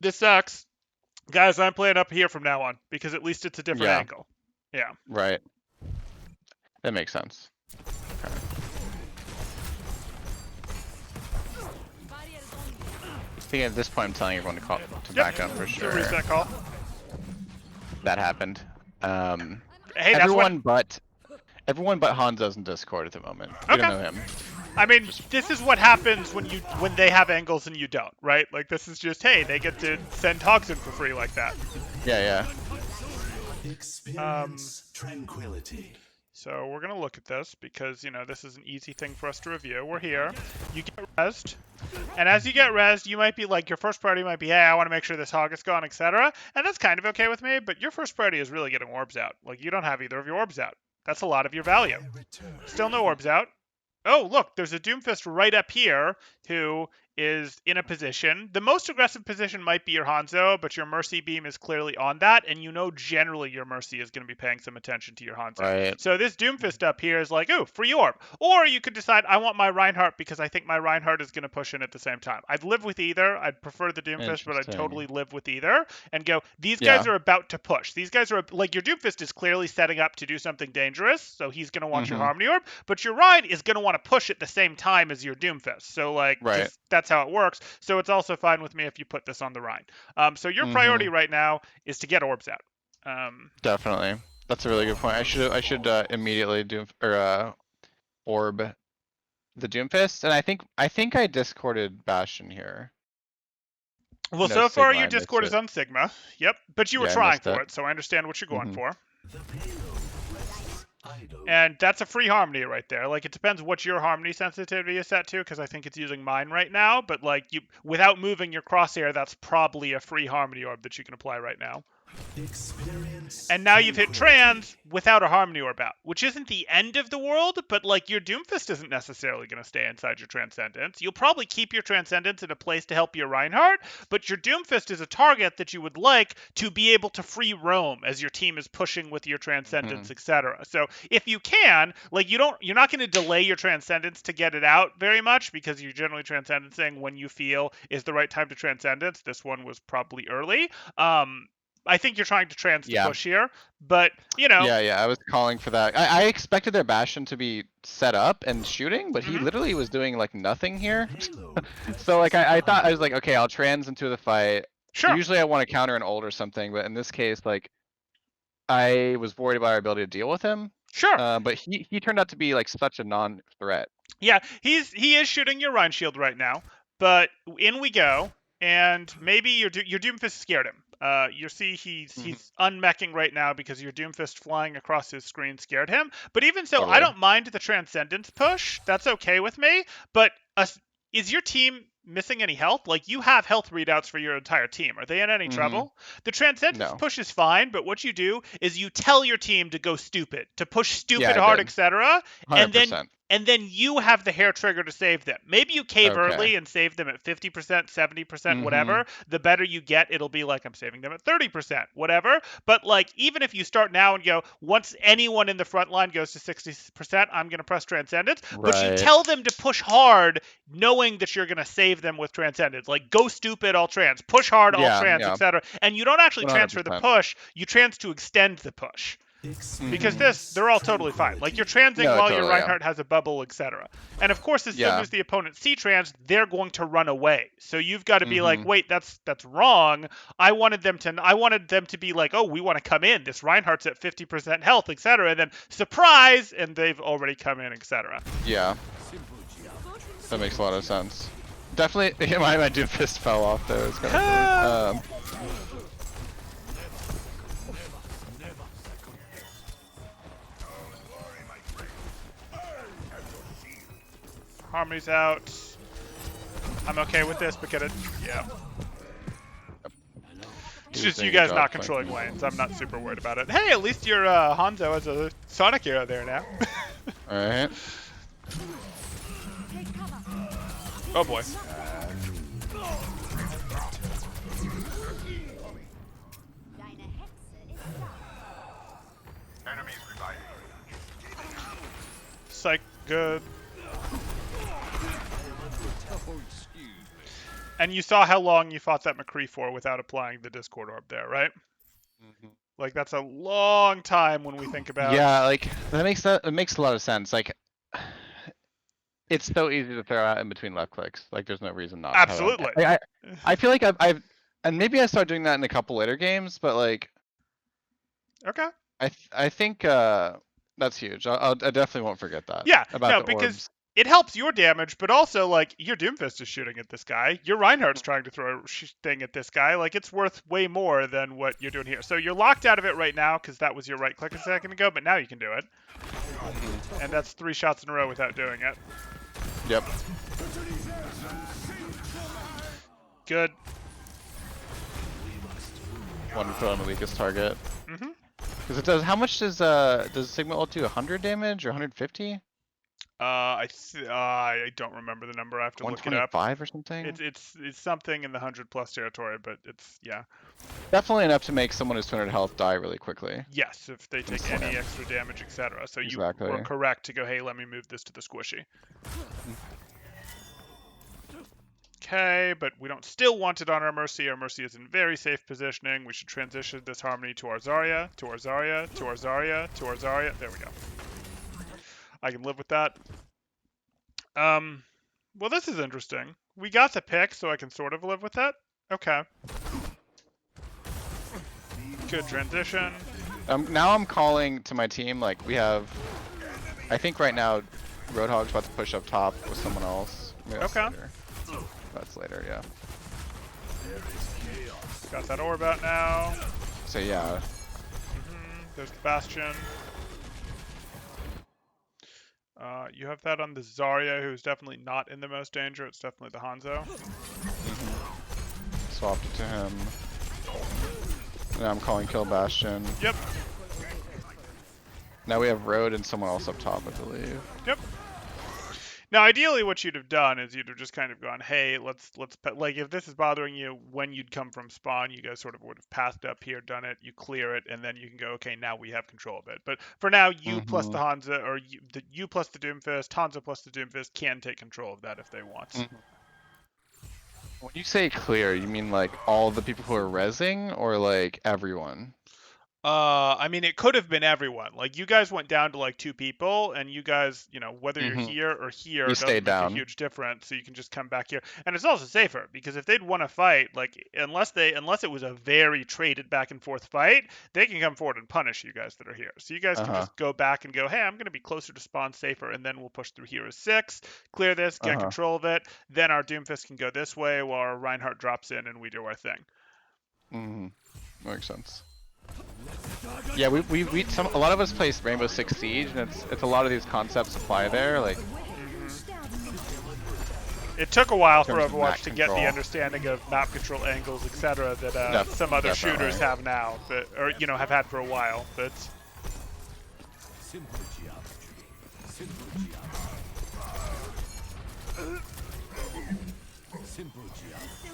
this sucks. Guys, I'm playing up here from now on, because at least it's a different angle. Yeah. Right. That makes sense. Okay. I think at this point I'm telling everyone to back up for sure. Reset call. That happened. Hey, everyone but Hanzo's in Discord at the moment. We don't Okay. know him. I mean, this is what happens when they have angles and you don't, right? Like, this is just, hey, they get to send hogs in for free like that. Yeah. Experience tranquility. So we're gonna look at this because, you know, this is an easy thing for us to review. We're here. You get rezzed. And as you get rezzed, you might be like, your first priority might be, hey, I want to make sure this hog is gone, etc. And that's kind of okay with me, but your first priority is really getting orbs out. Like, you don't have either of your orbs out. That's a lot of your value. Still no orbs out. Oh, look, there's a Doomfist right up here who is in a position. The most aggressive position might be your Hanzo, but your Mercy Beam is clearly on that, and you know generally your Mercy is going to be paying some attention to your Hanzo. Right. So this Doomfist up here is like, oh, free orb. Or you could decide, I want my Reinhardt because I think my Reinhardt is going to push in at the same time. I'd live with either. I'd prefer the Doomfist, but I'd Interesting. totally live with either and go, these guys are about to push. These guys are, like, your Doomfist is clearly setting up to do something dangerous, so he's going to want your Harmony Orb, but your Rein is going to want to push at the same time as your Doomfist. So, like, Right. just, that's how it works. So it's also fine with me if you put this on the Rein. So your priority right now is to get orbs out. Definitely. That's a really good point. I should immediately orb the Doomfist, and I think I discorded Bastion here. Well, No, so far Sigma, I your Discord missed is on Sigma. Yep, but you were Yeah, I trying missed for it. it, so I understand what you're going for. The payload rests idle. And that's a free Harmony right there. Like, it depends what your Harmony sensitivity is set to, because I think it's using mine right now. But, like, you without moving your crosshair, that's probably a free Harmony Orb that you can apply right now. Experience And now you've hit tranquility. Trans without a Harmony Orb out, which isn't the end of the world, but, like, your Doomfist isn't necessarily going to stay inside your Transcendence. You'll probably keep your Transcendence in a place to help your Reinhardt, but your Doomfist is a target that you would like to be able to free roam as your team is pushing with your Transcendence, etc. So if you can, like, you're not going to delay your Transcendence to get it out very much, because you're generally Transcendencing when you feel is the right time to Transcendence. This one was probably early. I think you're trying to trans to push here, but, you know. Yeah, I was calling for that. I expected their Bastion to be set up and shooting, but he literally was doing like nothing here. So like I thought, I was like, okay, I'll trans into the fight. Sure. Usually I want to counter an ult or something, but in this case, like, I was worried about our ability to deal with him. Sure. But he turned out to be like such a non-threat. Yeah, he is shooting your Rein Shield right now, but in we go, and maybe your Doomfist scared him. You see he's unmeching right now because your Doomfist flying across his screen scared him. But even so, I don't mind the Transcendence push. That's okay with me. But is your team missing any health? Like, you have health readouts for your entire team. Are they in any trouble? The Transcendence push is fine, but what you do is you tell your team to go stupid, to push stupid hard, etc. And then you have the hair trigger to save them. Maybe you cave early and save them at 50%, 70%, whatever. The better you get, it'll be like, I'm saving them at 30%, whatever. But, like, even if you start now and go, once anyone in the front line goes to 60%, I'm going to press Transcendence. But you tell them to push hard, knowing that you're going to save them with Transcendence. Like, go stupid, all trans. Push hard, all trans, etc. And you don't actually transfer the push. You trans to extend the push. Because they're all totally fine. Like, you're transing while your Reinhardt has a bubble, etc. And of course, as soon as the opponent see trans, they're going to run away. So you've got to be like, wait, that's wrong. I wanted them to be like, oh, we want to come in. This Reinhardt's at 50% health, etc. And then surprise, and they've already come in, etc. Yeah, that makes a lot of sense. Definitely, my Doomfist fell off there. It's kind of Harmony's out. I'm okay with this, but get it. Yeah. It's just you guys not controlling lanes. I'm not super worried about it. Hey, at least your Hanzo has a Sonic hero there now. Alright. Oh boy. Psych, good. And you saw how long you fought that McCree for without applying the Discord Orb there, right? Like, that's a long time when we think about. Yeah, like, it makes a lot of sense. Like, it's so easy to throw out in between left clicks. Like, there's no reason not. Absolutely. I feel like I've and maybe I start doing that in a couple later games, but like. Okay. I think that's huge. I definitely won't forget that Yeah, about no, the because orbs. it helps your damage, but also like your Doomfist is shooting at this guy. Your Reinhardt's trying to throw a thing at this guy. Like it's worth way more than what you're doing here. So you're locked out of it right now because that was your right click a second ago, but now you can do it. And that's 3 shots in a row without doing it. Yep. Good. One to throw on the weakest target. Mm-hmm. Because it does. How much does Sigma ult do? 100 damage or 150? I don't remember the number. I have to look it up. 125 or something? It's something in the 100+ territory, but it's yeah. Definitely enough to make someone who's 200 health die really quickly. Yes, if they take Slam. any extra damage, etc. So you Exactly. were correct to go, hey, let me move this to the squishy. Okay, but we don't still want it on our Mercy. Our Mercy is in very safe positioning. We should transition this Harmony to our Zarya, to our Zarya, to our Zarya, to our Zarya. There we go. I can live with that. Well, this is interesting. We got the pick, so I can sort of live with that. Okay. Good transition. Now I'm calling to my team, like, we have... I think right now, Roadhog's about to push up top with someone else. Maybe that's Okay. later. That's later, yeah. Got that orb out now. So yeah. There's the Bastion. You have that on the Zarya, who's definitely not in the most danger. It's definitely the Hanzo. Swapped it to him. Now I'm calling kill Bastion. Yep. Now we have Road and someone else up top, I believe. Yep. Now, ideally, what you'd have done is you'd have just kind of gone, hey, let's like if this is bothering you when you'd come from spawn, you guys sort of would have passed up here, done it, you clear it, and then you can go, okay, now we have control of it. But for now, you plus the Hanzo, or you plus the Doomfist, Hanzo plus the Doomfist can take control of that if they want. When you say clear, you mean like all the people who are rezzing, or like everyone? I mean, it could have been everyone. Like, you guys went down to like 2 people, and you guys, you know, whether you're here or here You doesn't stayed make a down. huge difference. So you can just come back here, and it's also safer because if they'd want to fight, like, unless it was a very traded back and forth fight, they can come forward and punish you guys that are here. So you guys can just go back and go, hey, I'm going to be closer to spawn, safer, and then we'll push through here as 6, clear this, get control of it. Then our Doomfist can go this way while our Reinhardt drops in, and we do our thing. Makes sense. Yeah, a lot of us play Rainbow Six Siege, and it's a lot of these concepts apply there. Like, it took a while for terms of Overwatch map to get the control. understanding of map control angles, etc. that some other definitely. shooters have now, but or you know have had for a while. But Simple geometry. Simple geometry. Simple geometry.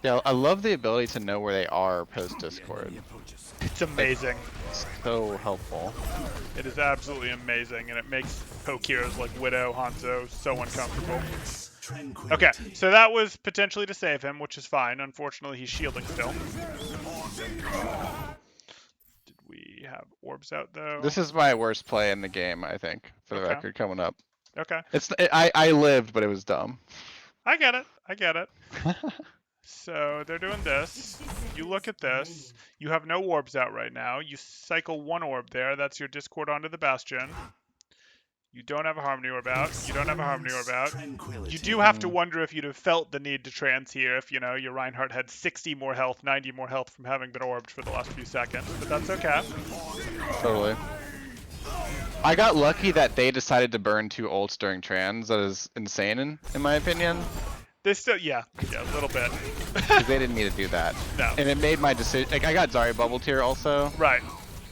yeah, I love the ability to know where they are post Discord. it's amazing. It's so helpful. It is absolutely amazing, and it makes poke heroes like Widow, Hanzo so uncomfortable. Okay, so that was potentially to save him, which is fine. Unfortunately, he's shielding still. Did we have orbs out though? This is my worst play in the game, I think, for the Okay. record, coming up. Okay. I lived, but it was dumb. I get it. I get it. So they're doing this. You look at this. You have no orbs out right now. You cycle 1 orb there. That's your Discord onto the Bastion. You don't have a Harmony orb out. You don't have a Harmony orb out. You do have to wonder if you'd have felt the need to trans here if, you know, your Reinhardt had 60 more health, 90 more health from having been orbed for the last few seconds. But that's okay. Totally. I got lucky that they decided to burn 2 ults during trans. That is insane, in my opinion. They still, yeah, a little bit. Because they didn't need to do that. No. And it made my decision. Like, I got Zarya bubbled here also. Right.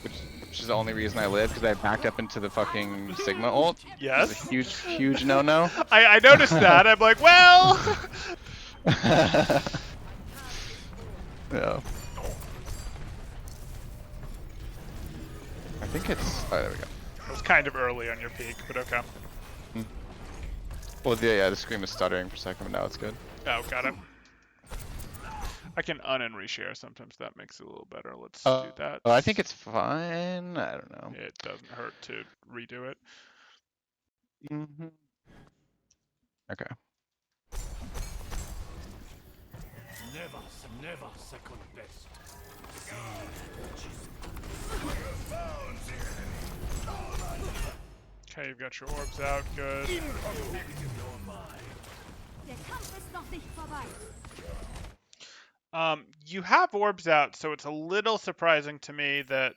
Which is the only reason I lived, because I backed up into the fucking Sigma ult. Yes. It's a huge, huge no-no. I noticed that. I'm like, well. Yeah. I think it's. Oh, there we go. It was kind of early on your peak, but okay. Well, yeah, the screen was stuttering for a second, but now it's good. Oh, got it. I can and reshare. Sometimes that makes it a little better. Let's do that. Oh, I think it's fine. I don't know. It doesn't hurt to redo it. Okay. Never second best. Okay, you've got your orbs out. Good. Der Kampf ist noch nicht vorbei. You have orbs out, so it's a little surprising to me that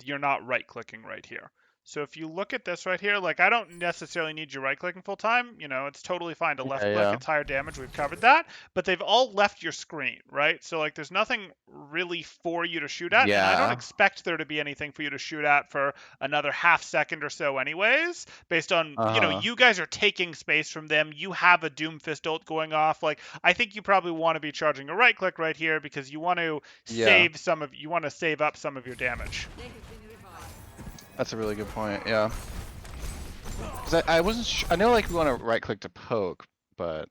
you're not right-clicking right here. So if you look at this right here, like I don't necessarily need you right-clicking full time. You know, it's totally fine to left-click. yeah. It's higher damage. We've covered that. But they've all left your screen, right? So like there's nothing really for you to shoot at. And I don't Yeah. expect there to be anything for you to shoot at for another half second or so anyways, based on, you know, you guys are taking space from them. You have a Doomfist ult going off. Like I think you probably want to be charging a right-click right here because you want to Yeah. save up some of your damage. That's a really good point. Yeah. 'Cause I wasn't. I know like we want to right click to poke, but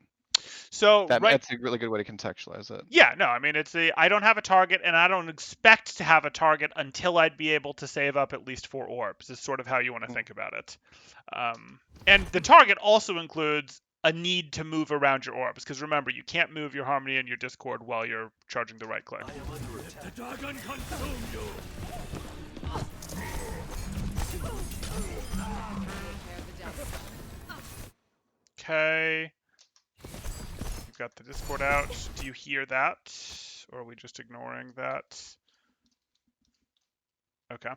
So that's a really good way to contextualize it. Yeah, no, I mean I don't have a target and I don't expect to have a target until I'd be able to save up at least 4 orbs. Is sort of how you want to think about it. And the target also includes a need to move around your orbs because remember you can't move your Harmony and your Discord while you're charging the right click. The dragon consume you. Okay. You've got the Discord out. Do you hear that? Or are we just ignoring that? Okay.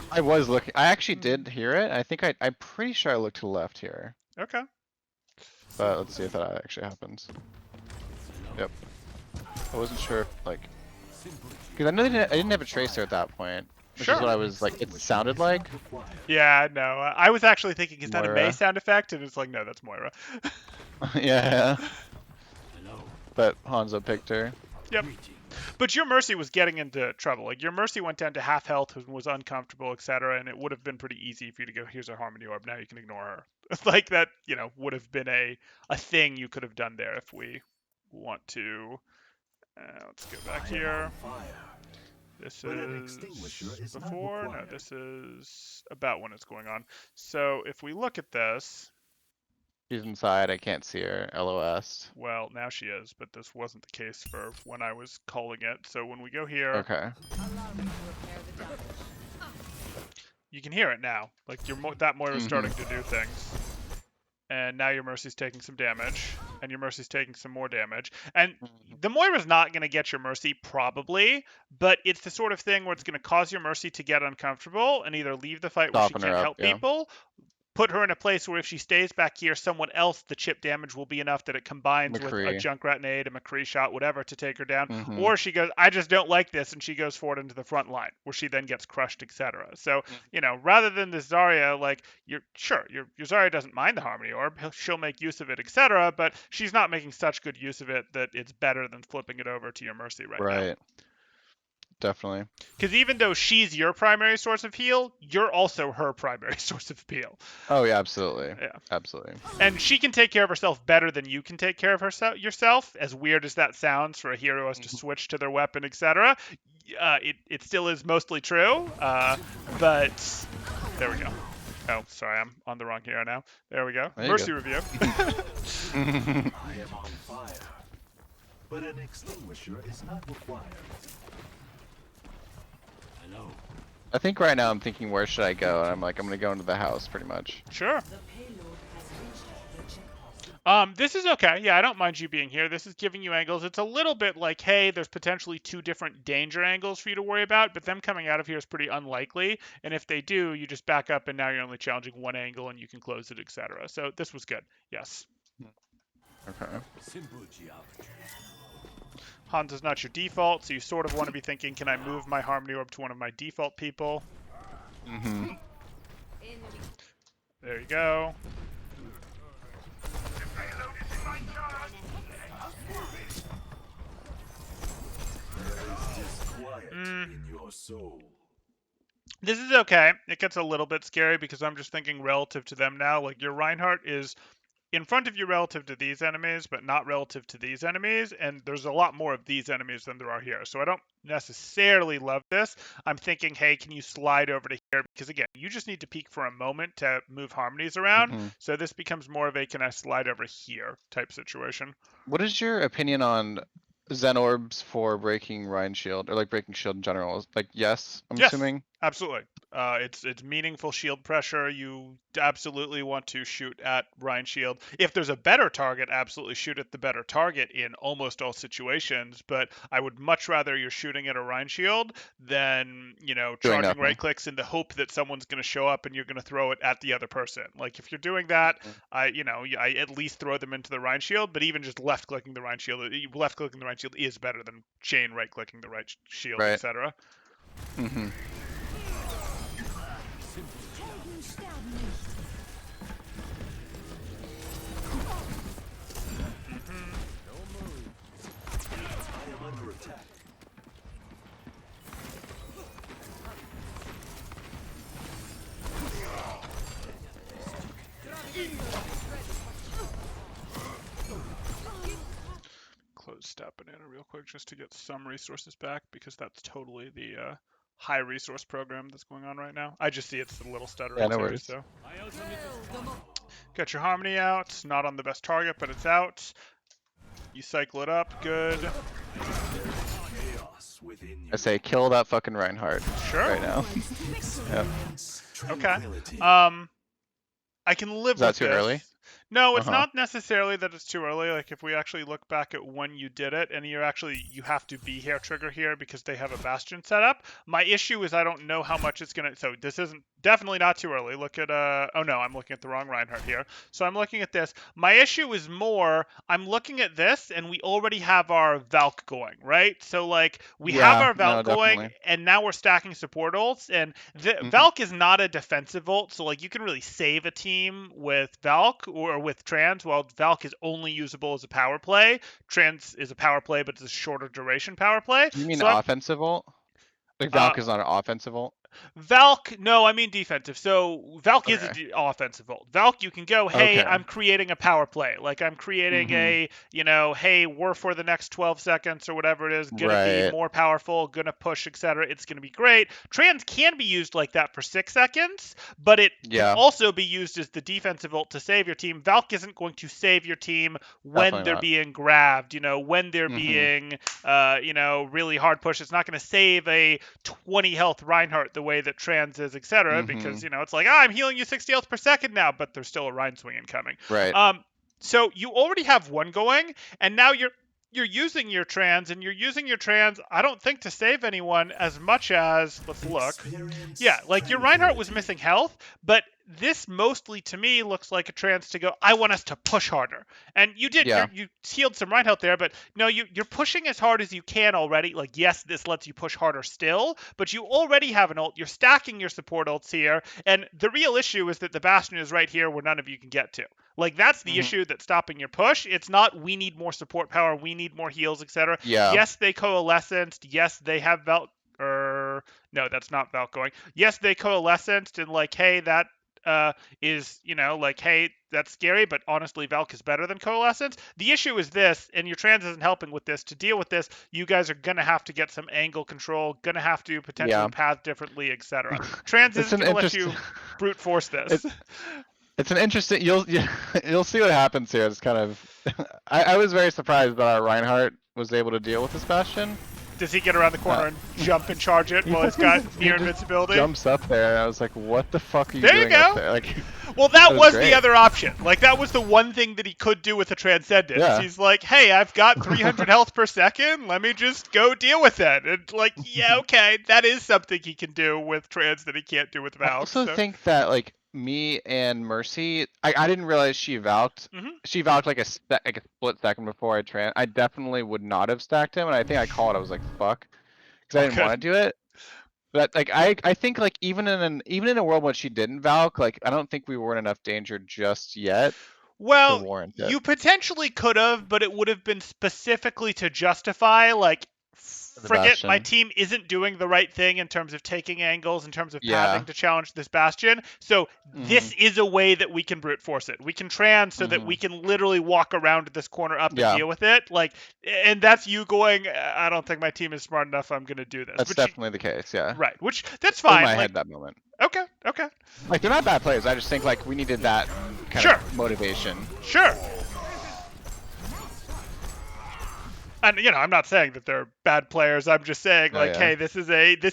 I was looking. I actually did hear it. I think I'm pretty sure I looked to the left here. Okay. But let's see if that actually happens. Yep. I wasn't sure if like, because I know I didn't have a tracer at that point. Which Sure. is what I was like. It sounded like. Yeah, no. I was actually thinking, is that a May Moira. sound effect? And it's like, no, that's Moira. Yeah. Hello. But Hanzo picked her. Yep. But your Mercy was getting into trouble. Like your Mercy went down to half health and was uncomfortable, etc. And it would have been pretty easy for you to go, here's a Harmony Orb. Now you can ignore her. Like that, you know, would have been a thing you could have done there if we want to. Let's go back here. This is before. No, this is about when it's going on. So if we look at this, She's inside. I can't see her. LOS. well, now she is, but this wasn't the case for when I was calling it. So when we go here, Okay. you can hear it now. Like that Moira's starting to do things. And now your Mercy's taking some damage, and your Mercy's taking some more damage. And the Moira's not going to get your Mercy, probably, but it's the sort of thing where it's going to cause your Mercy to get uncomfortable and either leave the fight where Soften she her can't up, help yeah. people, put her in a place where if she stays back here, someone else, the chip damage will be enough that it combines with a McCree. Junkrat nade, a McCree shot, whatever, to take her down. Mhm. Or she goes, I just don't like this, and she goes forward into the front line, where she then gets crushed, etc. So, you know, rather than this Zarya, like, your Zarya doesn't mind the Harmony Orb, she'll make use of it, etc., but she's not making such good use of it that it's better than flipping it over to your Mercy right now. Right. Definitely. Because even though she's your primary source of heal, you're also her primary source of heal. Oh yeah, absolutely. Yeah. Absolutely. And she can take care of herself better than you can take care of yourself, as weird as that sounds for a hero who has to switch to their weapon, etc. It still is mostly true, but there we go. Oh, sorry, I'm on the wrong hero now. There we go. There you Mercy go. review. I am on fire, but an extinguisher is not required. Hello. I think right now I'm thinking, where should I go? And I'm like, I'm gonna go into the house, pretty much. Sure. This is okay. Yeah, I don't mind you being here. This is giving you angles. It's a little bit like, hey, there's potentially 2 different danger angles for you to worry about, but them coming out of here is pretty unlikely. And if they do, you just back up and now you're only challenging one angle and you can close it, etc. So this was good. Yes. Okay. Simple geometry. Hanzo's not your default, so you sort of want to be thinking, can I move my Harmony Orb to one of my default people? Mm-hmm. There you go. Disquiet in your soul. This is okay. It gets a little bit scary because I'm just thinking relative to them now. Like, your Reinhardt is in front of you relative to these enemies, but not relative to these enemies. And there's a lot more of these enemies than there are here. So I don't necessarily love this. I'm thinking, hey, can you slide over to here? Because again, you just need to peek for a moment to move harmonies around. Mm-hmm. So this becomes more of a can I slide over here type situation. What is your opinion on Zen orbs for breaking Rhine shield or like breaking shield in general? Like, yes, I'm Yes, assuming. absolutely. It's meaningful shield pressure. You absolutely want to shoot at Rhine shield. If there's a better target, absolutely shoot at the better target in almost all situations. But I would much rather you're shooting at a Rhine shield than Doing charging right nothing. clicks in the hope that someone's going to show up and you're going to throw it at the other person. Like if you're doing that, Mhm. I at least throw them into the Rhine shield. But even just left clicking the Rhine shield, is better than chain right clicking the right shield, Right. etc. Mm-hmm. Helden sterben nicht. I am under attack. Close Stat Banana real quick just to get some resources back because that's totally the high resource program that's going on right now. I just see it's a little stuttering Yeah, no too, worries. so. Got your Harmony out, not on the best target, but it's out. You cycle it up, good. Chaos within you. I say kill that fucking Reinhardt Sure. right now. Yep. Okay. Tranquility. I can live Is that with too this. early? No, it's Uh-huh. not necessarily that it's too early. Like if we actually look back at when you did it, and you have to be here trigger here because they have a bastion set up. My issue is I don't know how much it's gonna. So this isn't definitely not too early. Look at oh no, I'm looking at the wrong Reinhardt here. So I'm looking at this. My issue is more I'm looking at this, and we already have our Valk going, right? So like we have Yeah, our Valk no, going, definitely. and now we're stacking support ults, and Mhm. Valk is not a defensive ult, so like you can really save a team with Valk or with Trans, while Valk is only usable as a power play. Trans is a power play, but it's a shorter duration power play. Do you mean So I'm offensive ult? Like uh, Valk is not an offensive ult? Valk, no, I mean defensive. So Valk is Okay. an offensive ult. Valk, you can go, hey, Okay. I'm creating a power play. Like I'm creating Mm-hmm. hey, we're for the next 12 seconds or whatever it is, gonna be Right. more powerful, gonna push, etc. It's gonna be great. Trans can be used like that for 6 seconds, but it can Yeah, also be used as the defensive ult to save your team. Valk isn't going to save your team when definitely they're not. being grabbed, when they're Mm-hmm. being, really hard push. It's not going to save a 20 health Reinhardt the way that Trans is, etc. Mm-hmm. Because it's like, I'm healing you 60 health per second now, but there's still a Rein swing incoming. Right. So you already have one going, and now you're using your Trans, and you're using your Trans. I don't think to save anyone as much as let's look. Experience Yeah, like your Reinhardt was tranquility. missing health, but this mostly to me looks like a Trans to go, I want us to push harder. And you did, Yeah. you healed some Reinhardt there, but no, you're pushing as hard as you can already. Like, yes, this lets you push harder still, but you already have an ult. You're stacking your support ults here. And the real issue is that the Bastion is right here where none of you can get to. Like, that's the Mm-hmm. issue that's stopping your push. It's not, we need more support power, we need more heals, etc. Yeah. Yes, they coalesced. Yes, they have Valk. No, that's not Valk going. Yes, they coalesced and like, hey, that is, like, hey, that's scary, but honestly, Valk is better than Coalescence. The issue is this, and your Trans isn't helping with this. To deal with this, you guys are going to have to get some angle control, going to have to potentially Yeah. path differently, etc. Trans It's isn't an going to let interesting. you brute force this. It's an interesting. You'll see what happens here. It's kind of. I was very surprised that our Reinhardt was able to deal with this Bastion. Does he get around the corner and jump and charge it while he's got near He just invincibility? jumps up there, and I was like, "What the fuck are you There you doing up go. there?" Like, Well, that was was great. the other option. Like, that was the one thing that he could do with the Transcendence. Yeah. He's like, hey, I've got 300 health per second. Let me just go deal with it. And, like, yeah, okay. That is something he can do with Trans that he can't do with I Valk. also So. think that like me and Mercy, I didn't realize she Valked. Mhm. She Valked like like a split second before I definitely would not have stacked him, and I think I called. I was like, "Fuck," because I didn't Okay. want to do it. But like I think like even in a world when she didn't Valk, like I don't think we were in enough danger just yet to Well, warrant it. you potentially could have, but it would have been specifically to justify, like, The forget my Bastion. team isn't doing the right thing in terms of taking angles, in terms of Yeah. pathing to challenge this Bastion. So this is a way that we can brute force it. We can trans so that we can literally walk around this corner up and Yeah. deal with it. Like, and that's you going, I don't think my team is smart enough. I'm going to do this. That's Which you- definitely the case. Yeah. right. Which that's In fine. my Like, head, that moment. okay. Like they're not bad players. I just think like we needed that kind Sure. of motivation. Sure. And I'm not saying that they're bad players. I'm just saying Oh, like, yeah. hey, this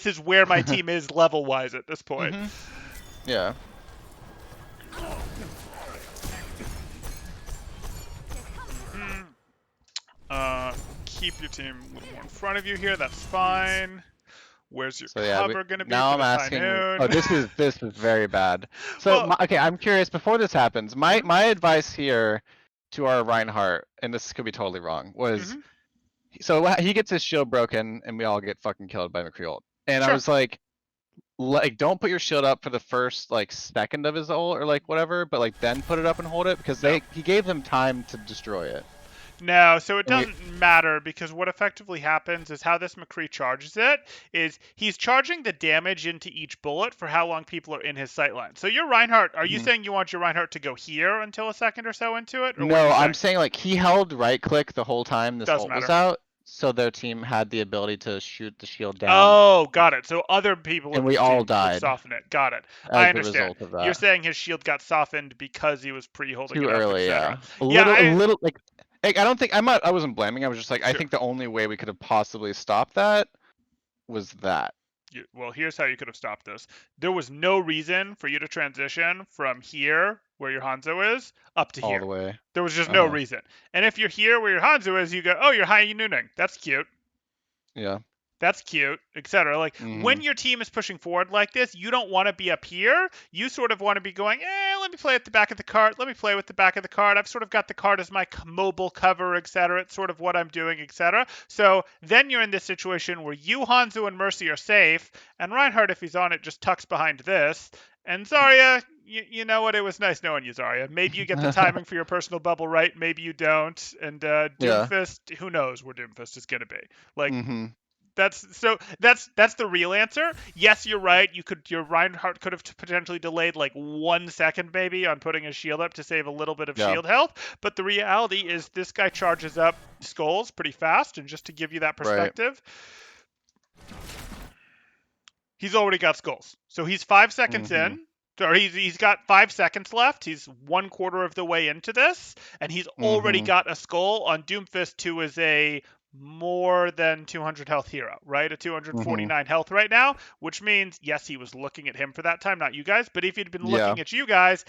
is where my team is level wise at this point. Yeah. Keep your team a little more in front of you here. That's fine. Where's your So yeah, cover going to be now for I'm this asking. high noon? Oh, this is very bad. So Well- okay, I'm curious. Before this happens, my advice here to our Reinhardt, and this could be totally wrong, was so he gets his shield broken, and we all get fucking killed by McCree ult. And I Sure. was like, don't put your shield up for the first like second of his ult or like whatever, but like then put it up and hold it because he gave them time to destroy it. No, so it And we- doesn't matter because what effectively happens is how this McCree charges it is he's charging the damage into each bullet for how long people are in his sightline. So your Reinhardt, are you saying you want your Reinhardt to go here until a second or so into it? Or what No, are you I'm saying? saying like he held right click the whole time this Doesn't ult was matter. out, so their team had the ability to shoot the shield down. Oh, got it. So other people And in we the all team died would soften it. Got it. as I the understand. result of that. You're saying his shield got softened because he was pre-holding Too it up, early, etc. yeah. Yeah, A little like I don't think I wasn't blaming. I was just like I Sure. think the only way we could have possibly stopped that was that. Well, here's how you could have stopped this. There was no reason for you to transition from here, where your Hanzo is, up to All here. the way. There was just no Uh-huh. reason. And if you're here where your Hanzo is, you go, oh, you're high nooning. That's cute. Yeah. That's cute, etc. Like when your team is pushing forward like this, you don't want to be up here. You sort of want to be going, let me play at the back of the cart. Let me play with the back of the cart. I've sort of got the cart as my mobile cover, etc. It's sort of what I'm doing, etc. So then you're in this situation where you, Hanzo, and Mercy are safe, and Reinhardt, if he's on it, just tucks behind this. And Zarya, you know what? It was nice knowing you, Zarya. Maybe you get the timing for your personal bubble right. Maybe you don't. And Doomfist, who knows where Doomfist is going to be? Like. That's the real answer. Yes, you're right. Your Reinhardt could have potentially delayed like 1 second maybe on putting his shield up to save a little bit of shield health. But the reality is this guy charges up skulls pretty fast. And just to give you that perspective, he's already got skulls. So he's 5 seconds in. Or he's got 5 seconds left. He's 1/4 of the way into this, and he's already got a skull on Doomfist, who is a more than 200 health hero, right? A 249 health right now, which means, yes, he was looking at him for that time, not you guys. But if he'd been looking at you guys,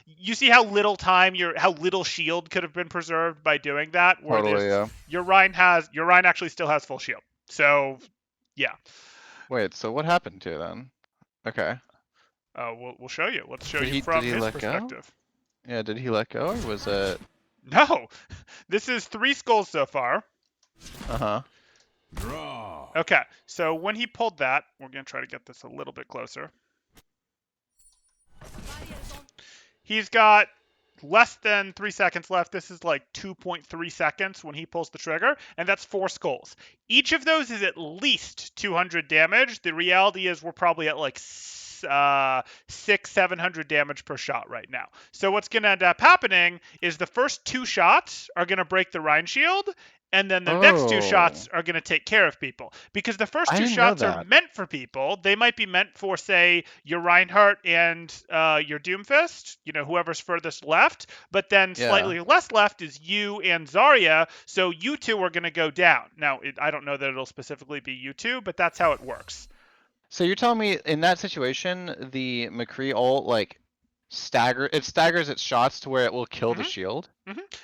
you see how little time how little shield could have been preserved by doing that. Where Totally, your Rhine actually still has full shield. So, yeah. Wait, so what happened to it then? Okay. We'll show you. Let's show Did you from he his let go? perspective. Yeah, did he let go or was it? No, this is 3 skulls so far. Draw. Okay, so when he pulled that, we're going to try to get this a little bit closer. He's got less than 3 seconds left. This is like 2.3 seconds when he pulls the trigger, and that's 4 skulls. Each of those is at least 200 damage. The reality is we're probably at like 600-700 damage per shot right now. So what's going to end up happening is the first 2 shots are going to break the Rhine shield, and then the next 2 shots are going to take care of people. Because the first 2 shots are meant for people. They might be meant for, say, your Reinhardt and your Doomfist, whoever's furthest left. But then slightly less left is you and Zarya, so you 2 are going to go down. Now, I don't know that it'll specifically be you 2, but that's how it works. So you're telling me in that situation, the McCree ult staggers its shots to where it will kill the shield?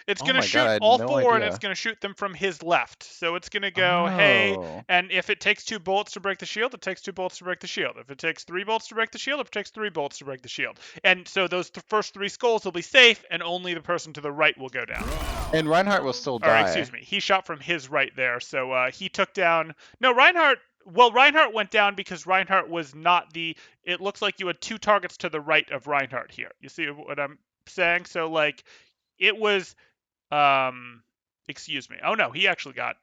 It's Oh going to my shoot God, I had all no 4, and idea. it's going to shoot them from his left. So it's going to go, hey, and if it takes 2 bullets to break the shield, it takes 2 bullets to break the shield. If it takes 3 bullets to break the shield, it takes 3 bullets to break the shield. And so those first 3 skulls will be safe, and only the person to the right will go down. And Reinhardt will still die. Or, excuse me, he shot from his right there. So he took down... No, Reinhardt went down because Reinhardt was not the... It looks like you had 2 targets to the right of Reinhardt here. You see what I'm saying? So, like, it was... excuse me. Oh, no, he actually got...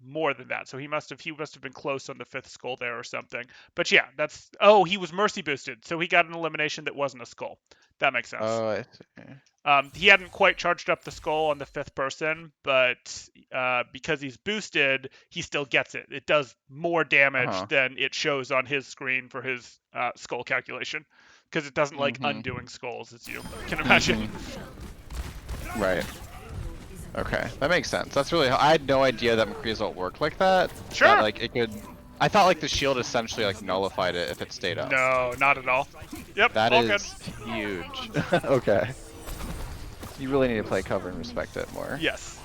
more than that. So he must have been close on the 5th skull there or something. But yeah, he was mercy boosted, so he got an elimination that wasn't a skull. That makes sense. Oh, I see. He hadn't quite charged up the skull on the 5th person, but because he's boosted, he still gets it. It does more damage than it shows on his screen for his skull calculation, because it doesn't like undoing skulls, as you can imagine. Right. Okay, that makes sense. That's really. I had no idea that McCree's ult worked like that. Sure. That, like it could. I thought like the shield essentially like nullified it if it stayed up. No, not at all. Yep, That all is good. huge. Okay. You really need to play cover and respect it more. Yes.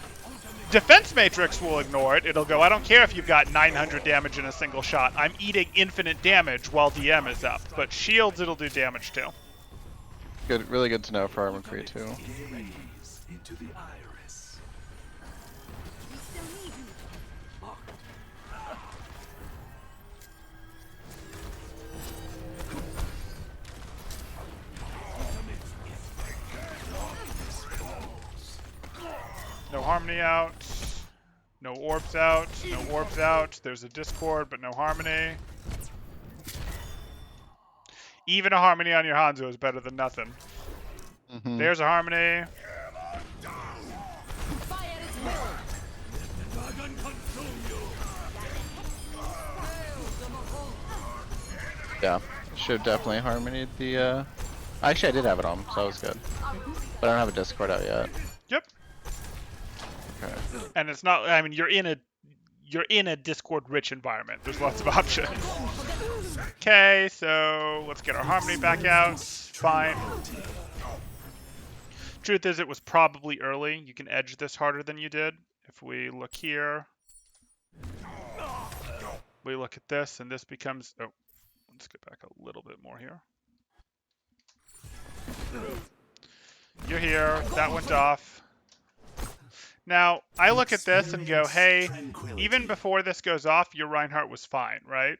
Defense Matrix will ignore it. It'll go, I don't care if you've got 900 damage in a single shot. I'm eating infinite damage while DM is up. But shields, it'll do damage too. Good, really good to know for our McCree too. Gaze into the iris. We still need you. No Harmony out. No Orbs out. No Orbs out. There's a Discord, but no Harmony. Even a Harmony on your Hanzo is better than nothing. There's a Harmony. Fire at will. Yeah, should definitely harmony the. Actually, I did have it on, so that was good. But I don't have a Discord out yet. Yep. Okay. And it's not. I mean, you're in a Discord-rich environment. There's lots of options. Okay, so let's get our Harmony back out. Fine. Truth is, it was probably early. You can edge this harder than you did. If we look here, we look at this, and this becomes. Oh, let's get back a little bit more here. You're here. That went off. Now, I look at this and go, hey, even before this goes off, your Reinhardt was fine, right?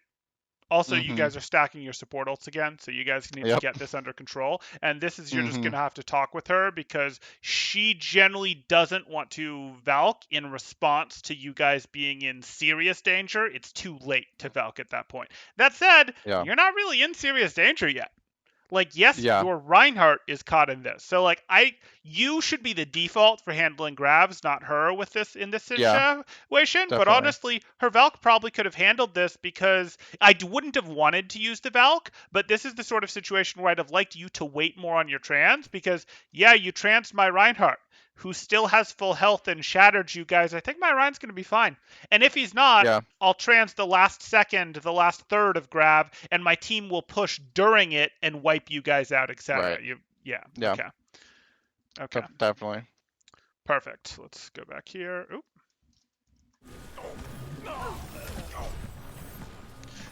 Also, you guys are stacking your support ults again, so you guys need to get this under control. And this is, you're just going to have to talk with her because she generally doesn't want to Valk in response to you guys being in serious danger. It's too late to Valk at that point. That said, you're not really in serious danger yet. Like, yes, your Reinhardt is caught in this. So, like, you should be the default for handling grabs, not her with this in this situation. Definitely. But honestly, her Valk probably could have handled this because I wouldn't have wanted to use the Valk, but this is the sort of situation where I'd have liked you to wait more on your trans because, yeah, you transed my Reinhardt, who still has full health and shattered you guys. I think my Ryan's going to be fine. And if he's not, I'll trans the last second, the last third of grab, and my team will push during it and wipe you guys out, etc. Right. Yeah. Okay. Definitely. Perfect. Let's go back here. Oop.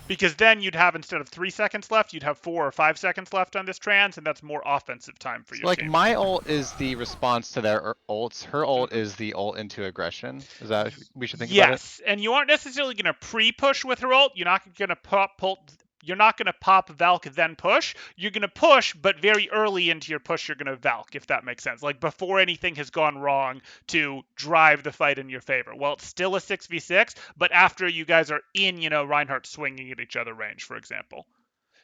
Because then you'd have, instead of 3 seconds left, you'd have 4 or 5 seconds left on this trans, and that's more offensive time for your Like, team. my ult is the response to their ults. Her ult is the ult into aggression. Is that we should think about it? Yes, and you aren't necessarily going to pre-push with her ult. You're not going to You're not going to pop Valk then push. You're going to push, but very early into your push, you're going to Valk, if that makes sense. Like, before anything has gone wrong to drive the fight in your favor. Well, it's still a 6v6, but after you guys are in, Reinhardt swinging at each other range, for example.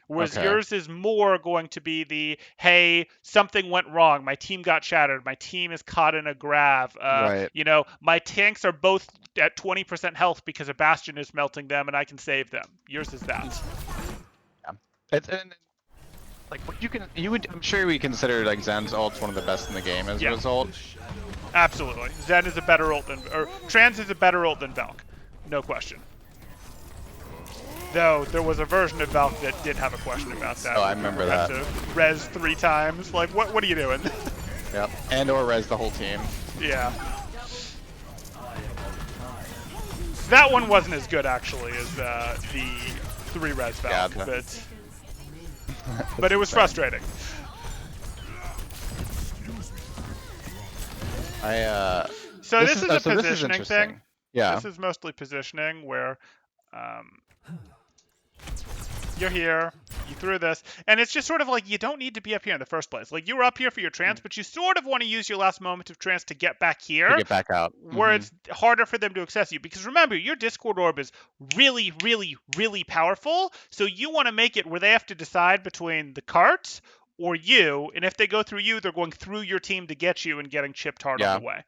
Whereas yours is more going to be the, hey, something went wrong. My team got shattered. My team is caught in a grab. My tanks are both at 20% health because a Bastion is melting them and I can save them. Yours is that. I'm sure we consider like Zen's ult's one of the best in the game as a result. Absolutely. Zen is a better ult Trans is a better ult than Valk. No question. Though there was a version of Valk that did have a question about that. Oh, I remember that. To res 3 times. Like, what are you doing? Yep. And or res the whole team. Yeah. That one wasn't as good actually as the 3 res Valk, but it was frustrating. So this is a positioning thing. Yeah. This is mostly positioning where You're here. You threw this. And it's just sort of like you don't need to be up here in the first place. Like you were up here for your trance, but you sort of want to use your last moment of trance to get back To here get back out. where it's harder for them to access you. Because remember, your Discord orb is really, really, really powerful. So you want to make it where they have to decide between the cart or you. And if they go through you, they're going through your team to get you and getting chipped hard on Yeah. the way.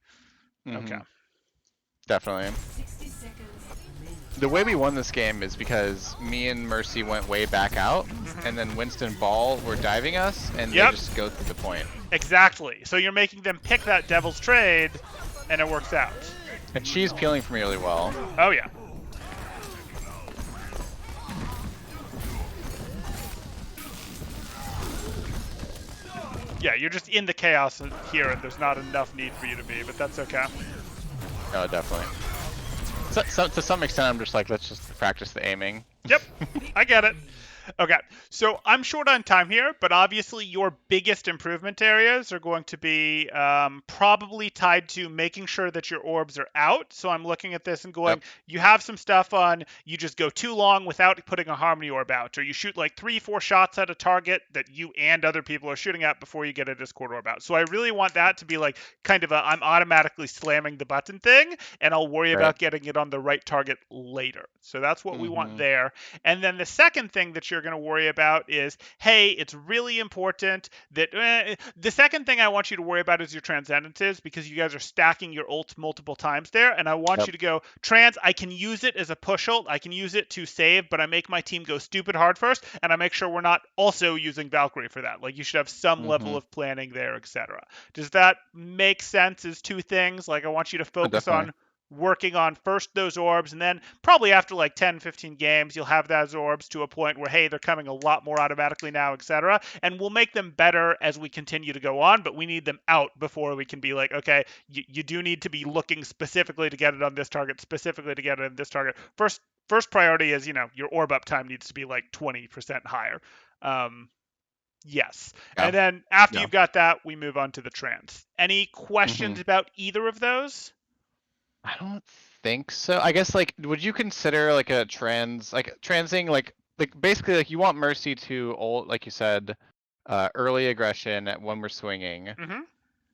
Okay. Definitely. 60 seconds remaining. The way we won this game is because me and Mercy went way back out, and then Winston Ball were diving us, and Yep. they just go through the point. Exactly. So you're making them pick that devil's trade, and it works out. And she's peeling for me really well. Oh, yeah. Yeah, you're just in the chaos here, and there's not enough need for you to be, but that's okay. Oh, definitely. So, to some extent, I'm just like, let's just practice the aiming. Yep, I get it. Okay, so I'm short on time here, but obviously your biggest improvement areas are going to be probably tied to making sure that your orbs are out. So I'm looking at this and going, you have some stuff on, you just go too long without putting a harmony orb out, or you shoot like 3-4 shots at a target that you and other people are shooting at before you get a Discord orb out. So I really want that to be like kind of a I'm automatically slamming the button thing, and I'll worry about getting it on the right target later. So that's what we want there. And then the second thing that you're going to worry about is, hey, it's really important that the second thing I want you to worry about is your transcendences, because you guys are stacking your ults multiple times there, and I want you to go trans. I can use it as a push ult, I can use it to save, but I make my team go stupid hard first, and I make sure we're not also using Valkyrie for that. Like you should have some level of planning there, etc. Does that make sense as two things? Like I want you to focus on working on first those orbs, and then probably after like 10-15 games you'll have those orbs to a point where, hey, they're coming a lot more automatically now, etc., and we'll make them better as we continue to go on, but we need them out before we can be like, okay, you do need to be looking specifically to get it on this target, specifically to get it on this target. First priority is, your orb up time needs to be like 20% higher. Yes. And then after you've got that, we move on to the trans. Any questions about either of those? I don't think so. I guess like, would you consider like a transing like basically like you want Mercy to like you said, early aggression when we're swinging.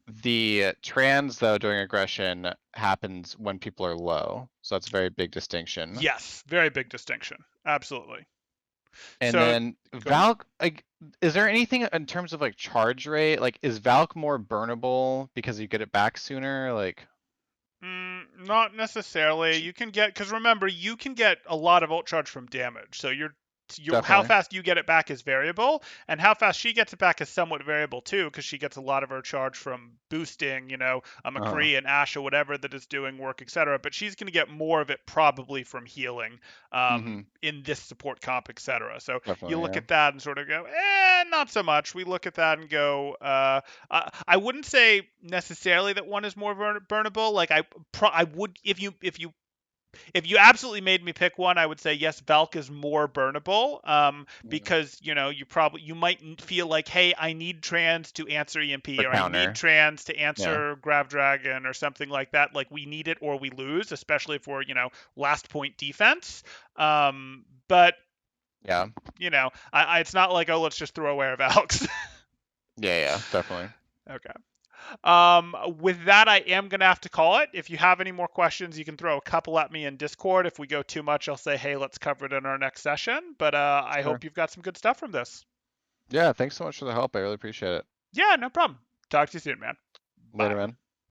The trans though during aggression happens when people are low, so that's a very big distinction. Yes, very big distinction. Absolutely. And So, then Valk, like, is there anything in terms of like charge rate? Like, is Valk more burnable because you get it back sooner? Like. Not necessarily. You can get, because remember, you can get a lot of ult charge from damage. So how fast you get it back is variable, and how fast she gets it back is somewhat variable too, because she gets a lot of her charge from boosting, a McCree and Ashe or whatever that is doing work, etc. But she's going to get more of it probably from healing in this support comp, etc. So you look at that and sort of go, not so much. We look at that and go, I wouldn't say necessarily that one is more burnable. Like I would, if you absolutely made me pick one, I would say yes, Valk is more burnable, because you might feel like, hey, I need trans to answer EMP, or I need trans to answer Grav Dragon or something like that. Like we need it or we lose, especially if we're last point defense. But it's not like, oh, let's just throw away our Valks. Yeah, definitely. Okay. With that, I am going to have to call it. If you have any more questions, you can throw a couple at me in Discord. If we go too much, I'll say, hey, let's cover it in our next session. But I hope you've got some good stuff from this. Yeah, thanks so much for the help. I really appreciate it. Yeah, no problem. Talk to you soon, man. Later, man.